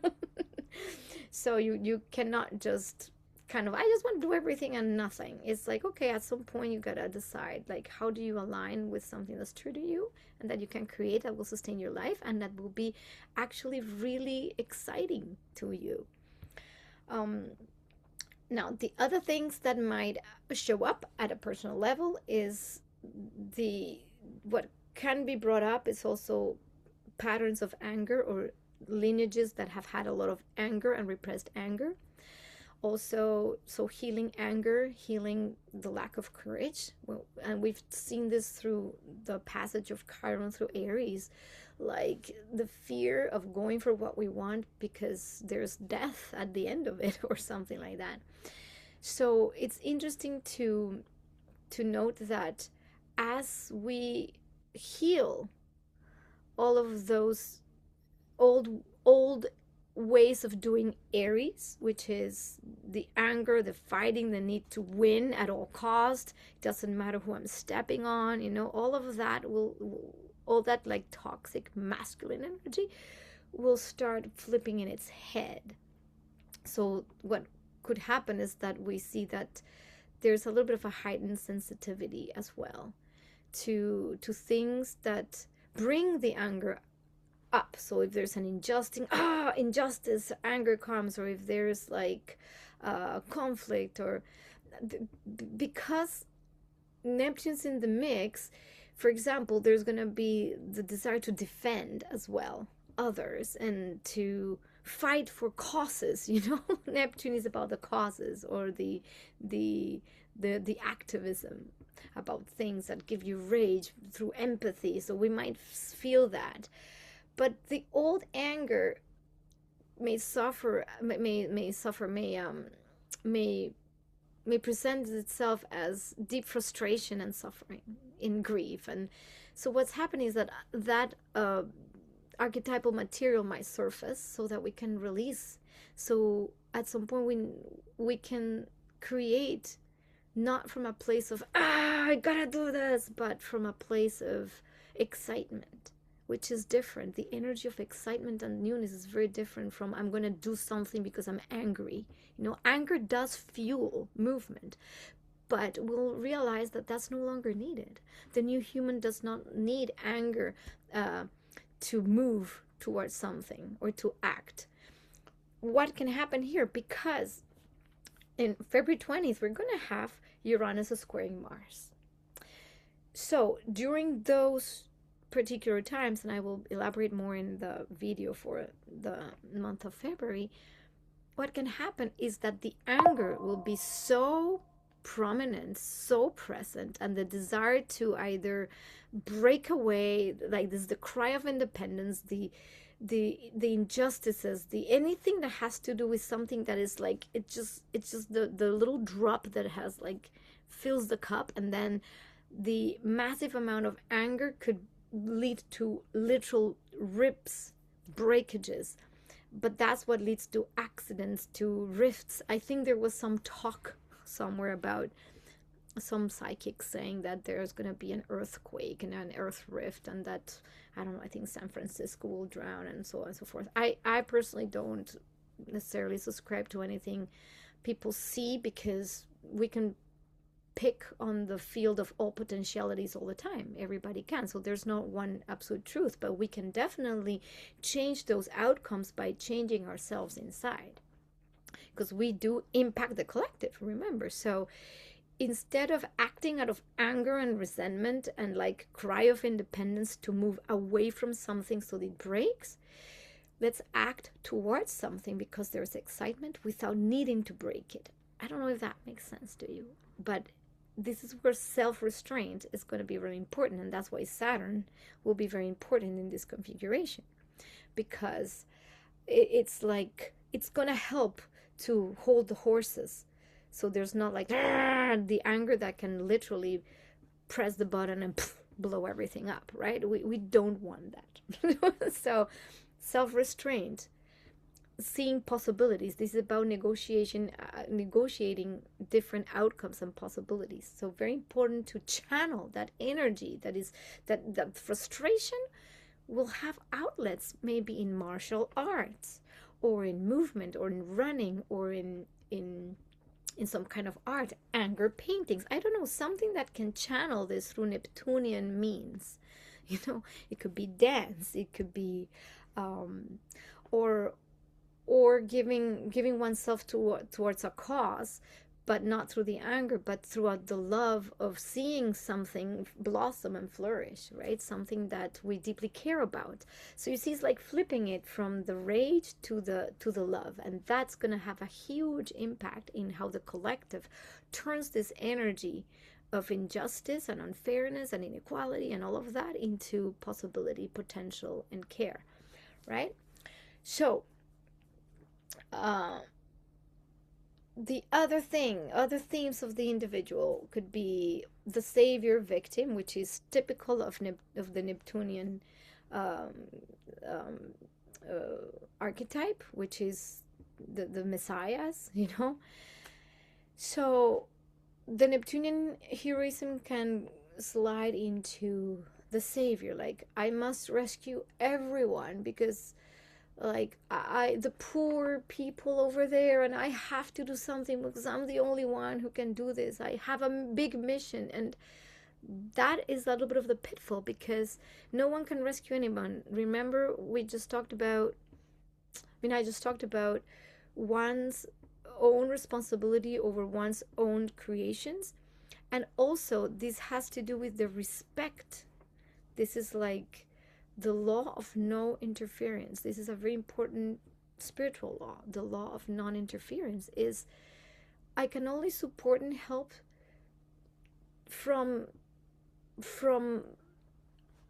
So you cannot just kind of, I just want to do everything and nothing. It's like, okay, at some point you gotta decide, like, how do you align with something that's true to you and that you can create, that will sustain your life and that will be actually really exciting to you. Now, the other things that might show up at a personal level is what can be brought up is also patterns of anger, or lineages that have had a lot of anger and repressed anger. Also, so healing anger, healing the lack of courage. Well, and we've seen this through the passage of Chiron through Aries, like the fear of going for what we want because there's death at the end of it, or something like that. So it's interesting to note that as we heal all of those old ways of doing Aries, which is the anger, the fighting, the need to win at all cost, it doesn't matter who I'm stepping on, you know, all of that all that like toxic masculine energy will start flipping in its head. So what could happen is that we see that there's a little bit of a heightened sensitivity as well to things that bring the anger up. So if there's an injustice, anger comes, or if there's like conflict, or because Neptune's in the mix, for example, there's going to be the desire to defend as well others and to fight for causes, you know. Neptune is about the causes, or the activism about things that give you rage through empathy. So we might feel that, but the old anger may suffer, may present itself as deep frustration and suffering in grief. And so what's happening is that archetypal material might surface so that we can release. So at some point we can create, not from a place of I gotta do this, but from a place of excitement, which is different. The energy of excitement and newness is very different from I'm going to do something because I'm angry. You know, anger does fuel movement, but we'll realize that that's no longer needed. The new human does not need anger to move towards something or to act. What can happen here? Because in February 20th, we're going to have Uranus squaring Mars. So during those particular times, and I will elaborate more in the video for the month of February, what can happen is that the anger will be so prominent, so present, and the desire to either break away, like this, the cry of independence, the injustices, the anything that has to do with something that is like it's just the little drop that has like fills the cup, and then the massive amount of anger could lead to literal rips, breakages. But that's what leads to accidents, to rifts. I think there was some talk somewhere about some psychics saying that there's going to be an earthquake and an earth rift, and that, I don't know, I think San Francisco will drown, and so on and so forth. I personally don't necessarily subscribe to anything people see, because we can pick on the field of all potentialities all the time. Everybody can. So there's not one absolute truth, but we can definitely change those outcomes by changing ourselves inside, because we do impact the collective, remember. So instead of acting out of anger and resentment and like cry of independence to move away from something so that it breaks, let's act towards something because there's excitement without needing to break it. I don't know if that makes sense to you, but this is where self-restraint is going to be really important, and that's why Saturn will be very important in this configuration, because it's like it's going to help to hold the horses, so there's not like the anger that can literally press the button and blow everything up, right? We don't want that. So self-restraint, seeing possibilities. This is about negotiating different outcomes and possibilities. So very important to channel that energy, that frustration will have outlets, maybe in martial arts, or in movement, or in running, or in some kind of art, anger paintings. I don't know, something that can channel this through Neptunian means. You know, it could be dance, it could be or giving oneself towards a cause, but not through the anger, but throughout the love of seeing something blossom and flourish, right? Something that we deeply care about. So you see, it's like flipping it from the rage to the love, and that's going to have a huge impact in how the collective turns this energy of injustice and unfairness and inequality and all of that into possibility, potential, and care, right? So the other themes of the individual could be the savior victim, which is typical of the Neptunian archetype, which is the messiahs, you know. So the Neptunian heroism can slide into the savior, like I must rescue everyone because like the poor people over there, and I have to do something because I'm the only one who can do this. I have a big mission, and that is a little bit of the pitfall, because no one can rescue anyone. Remember, we just talked about, I just talked about one's own responsibility over one's own creations. And also, this has to do with the respect. This is like the law of no interference. This is a very important spiritual law. The law of non-interference is, I can only support and help from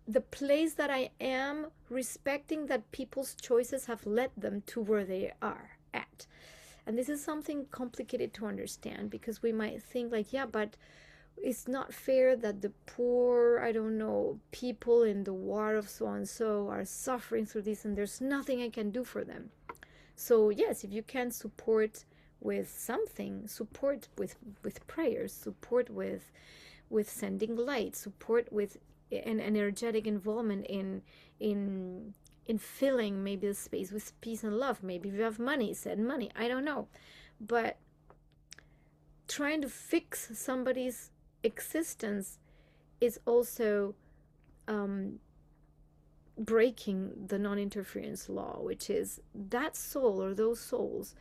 the place that I am, respecting that people's choices have led them to where they are at. And this is something complicated to understand, because we might think like, yeah, but it's not fair that the poor, I don't know, people in the war of so and so are suffering through this, and there's nothing I can do for them. So yes, if you can support with something, support with prayers, support with sending light, support with an energetic involvement in filling maybe the space with peace and love. Maybe if you have money, send money, I don't know. But trying to fix somebody's existence is also breaking the non-interference law, which is that soul or those souls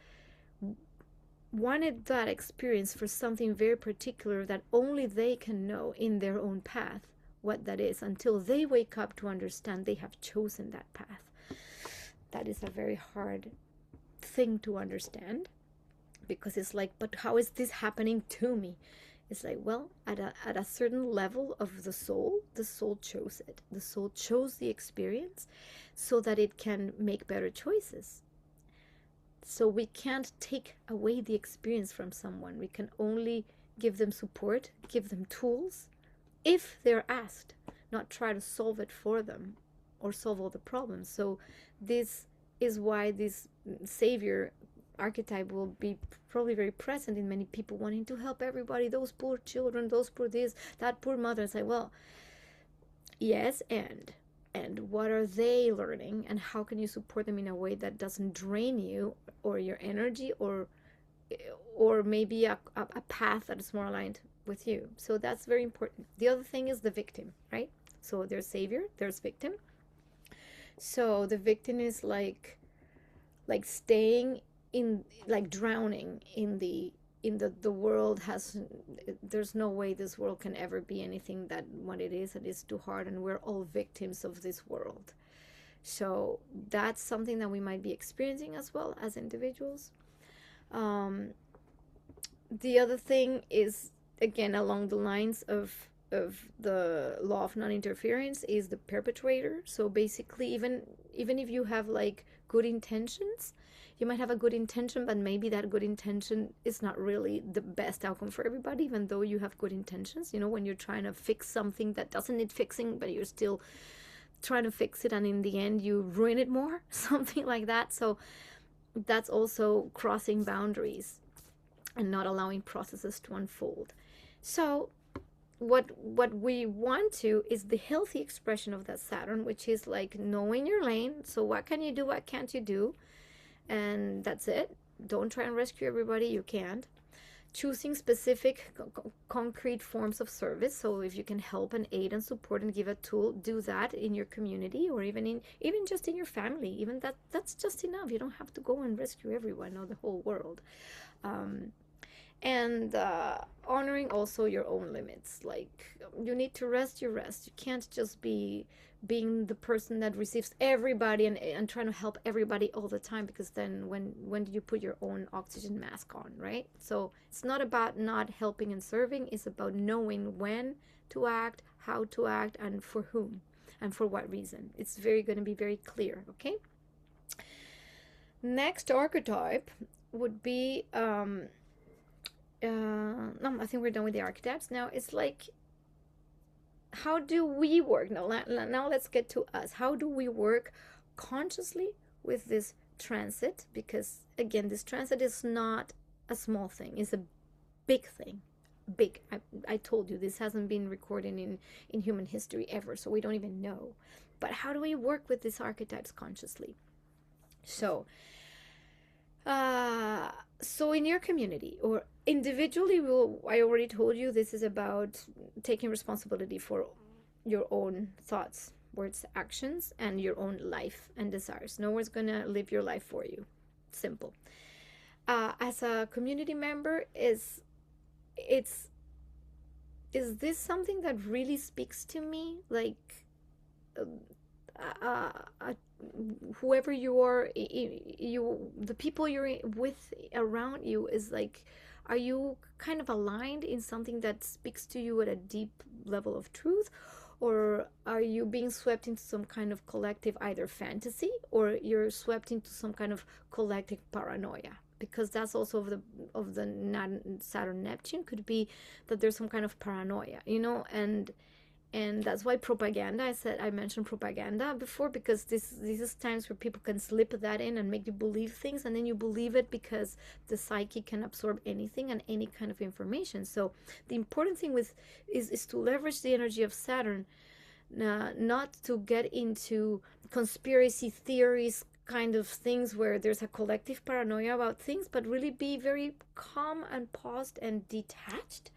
wanted that experience for something very particular that only they can know in their own path what that is, until they wake up to understand they have chosen that path. That is a very hard thing to understand, because it's like, but how is this happening to me? It's like, well, at a certain level of the soul chose it. The soul chose the experience so that it can make better choices. So we can't take away the experience from someone. We can only give them support, give them tools, if they're asked, not try to solve it for them or solve all the problems. So this is why this savior archetype will be probably very present in many people, wanting to help everybody, those poor children, those poor this, that poor mother. It's like, well, yes, and what are they learning, and how can you support them in a way that doesn't drain you or your energy, or maybe a path that is more aligned with you. So that's very important. The other thing is the victim, right? So there's savior, there's victim. So the victim is like staying in, like drowning in the world has, there's no way this world can ever be anything that what it is too hard, and we're all victims of this world. So that's something that we might be experiencing as well as individuals. The other thing is, again, along the lines of the law of non-interference, is the perpetrator. So basically, even if you have like good intentions, you might have a good intention, but maybe that good intention is not really the best outcome for everybody, even though you have good intentions. When you're trying to fix something that doesn't need fixing, but you're still trying to fix it, and in the end you ruin it more, something like that. So that's also crossing boundaries and not allowing processes to unfold. So what we want to is the healthy expression of that Saturn, which is like knowing your lane. So what can you do, what can't you do, and that's it. Don't try and rescue everybody, you can't. Choosing specific concrete forms of service. So if you can help and aid and support and give a tool, do that in your community, or even just in your family. Even that's just enough. You don't have to go and rescue everyone or the whole world. And honoring also your own limits. Like, you need to rest, you rest. You can't just be being the person that receives everybody and trying to help everybody all the time, because then when do you put your own oxygen mask on, right? So it's not about not helping and serving. It's about knowing when to act, how to act, and for whom and for what reason. It's going to be very clear. Okay, next archetype would be no, I think we're done with the archetypes. Now it's like, how do we work? Now let's get to us. How do we work consciously with this transit? Because again, this transit is not a small thing. It's a big thing. Big. I told you, this hasn't been recorded in human history ever, so we don't even know. But how do we work with these archetypes consciously? So Uh, so in your community or individually, I already told you this is about taking responsibility for your own thoughts, words, actions, and your own life and desires. No one's gonna live your life for you. Simple. As a community member, it's is this something that really speaks to me? Like, uh, uh, uh, whoever you are, you the people you're with around you is like, are you kind of aligned in something that speaks to you at a deep level of truth, or are you being swept into some kind of collective either fantasy, or you're swept into some kind of collective paranoia? Because that's also of the Saturn Neptune could be that there's some kind of paranoia, and that's why propaganda, I mentioned propaganda before, because this is times where people can slip that in and make you believe things, and then you believe it because the psyche can absorb anything and any kind of information. So the important thing is to leverage the energy of Saturn, not to get into conspiracy theories kind of things where there's a collective paranoia about things, but really be very calm and paused and detached,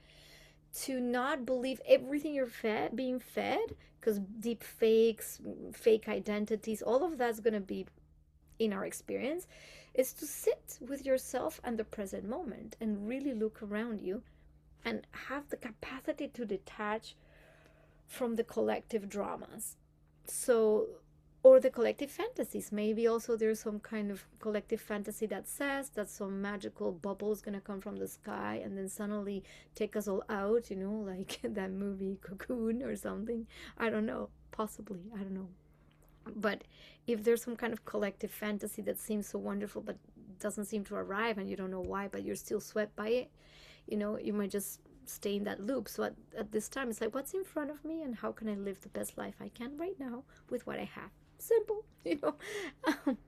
to not believe everything you're being fed, because deep fakes, fake identities, all of that's going to be in our experience, is to sit with yourself and the present moment and really look around you and have the capacity to detach from the collective dramas. So, or the collective fantasies. Maybe also there's some kind of collective fantasy that says that some magical bubble is gonna come from the sky and then suddenly take us all out, like that movie Cocoon or something. I don't know. Possibly. I don't know. But if there's some kind of collective fantasy that seems so wonderful but doesn't seem to arrive and you don't know why, but you're still swept by it, you might just stay in that loop. So at this time, it's like, what's in front of me and how can I live the best life I can right now with what I have? Simple. Um,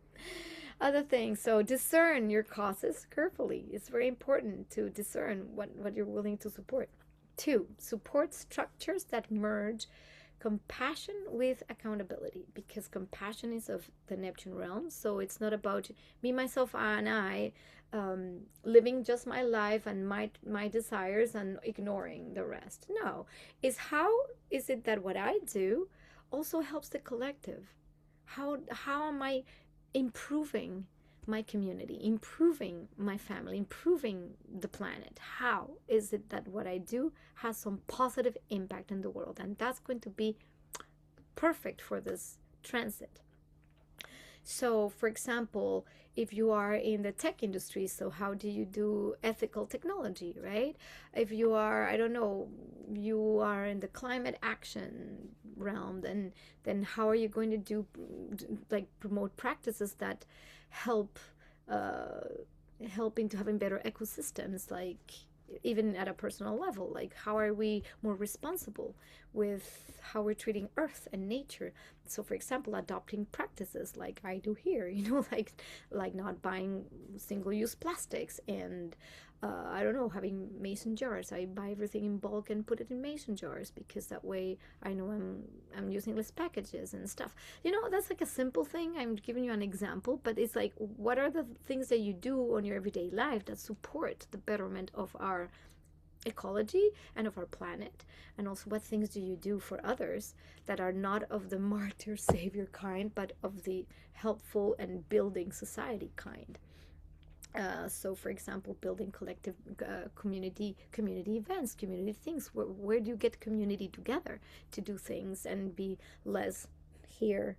Other things. So discern your causes carefully. It's very important to discern what you're willing to support. Two, support structures that merge compassion with accountability, because compassion is of the Neptune realm. So it's not about me, myself, and I living just my life and my desires and ignoring the rest. No, is how is it that what I do also helps the collective? How am I improving my community, improving my family, improving the planet? How is it that what I do has some positive impact in the world? And that's going to be perfect for this transit. So, for example, if you are in the tech industry, so how do you do ethical technology, right? If you are, I don't know, you are in the climate action realm, then how are you going to do, like, promote practices that help uh, help into having better ecosystems, like even at a personal level, like how are we more responsible with how we're treating earth and nature? So for example, adopting practices like I do here, like not buying single-use plastics, and I don't know, having mason jars. I buy everything in bulk and put it in mason jars, because that way I know I'm using less packages and stuff. That's like a simple thing. I'm giving you an example, but it's like, what are the things that you do on your everyday life that support the betterment of our ecology and of our planet? And also, what things do you do for others that are not of the martyr savior kind, but of the helpful and building society kind? So, for example, building collective community events, community things. Where do you get community together to do things and be less here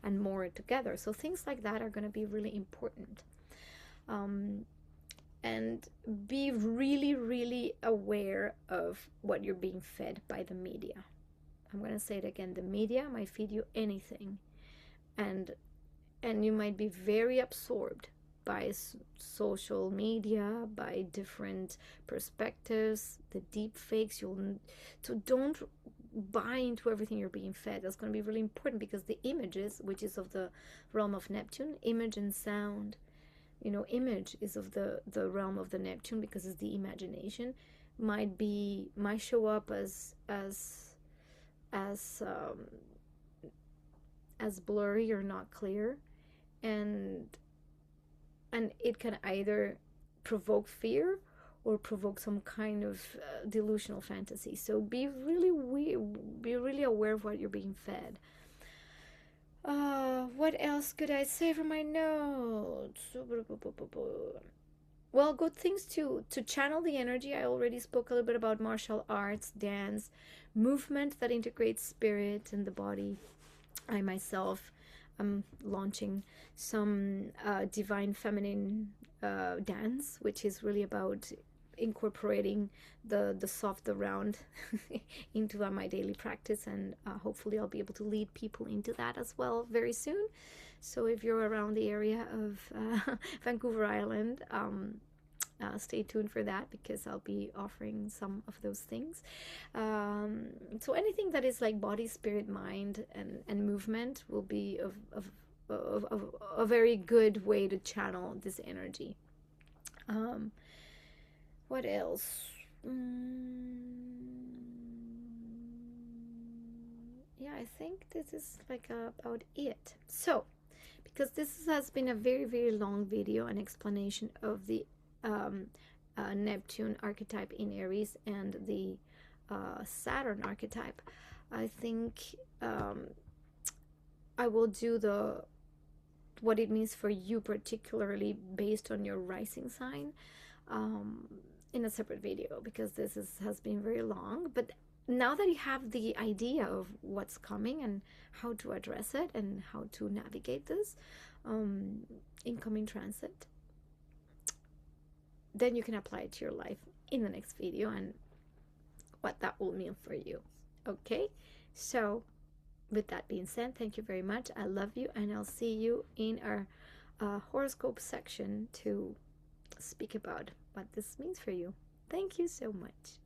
and more together? So things like that are going to be really important. Um, and be really, really aware of what you're being fed by the media. I'm going to say it again. The media might feed you anything, and you might be very absorbed by social media, by different perspectives, the deep fakes. So don't buy into everything you're being fed. That's going to be really important, because the images, which is of the realm of Neptune, image and sound, image is of the realm of the Neptune, because it's the imagination, might show up as as blurry or not clear, and and it can either provoke fear or provoke some kind of delusional fantasy. So be really aware of what you're being fed. What else could I say from my notes? Well, good things to channel the energy. I already spoke a little bit about martial arts, dance, movement that integrates spirit and the body. I myself am launching some divine feminine dance, which is really about incorporating the soft, the round into my daily practice, and hopefully I'll be able to lead people into that as well very soon. So if you're around the area of Vancouver Island, stay tuned for that, because I'll be offering some of those things. So anything that is like body, spirit, mind, and movement will be a very good way to channel this energy. What else? Yeah, I think this is like about it. So, because this has been a very long video, an explanation of the Neptune archetype in Aries and the Saturn archetype, I think I will do what it means for you, particularly based on your rising sign, in a separate video, because this has been very long. But now that you have the idea of what's coming and how to address it and how to navigate this incoming transit, then you can apply it to your life in the next video and what that will mean for you. Okay, so with that being said, thank you very much. I love you, and I'll see you in our horoscope section to speak about what this means for you. Thank you so much.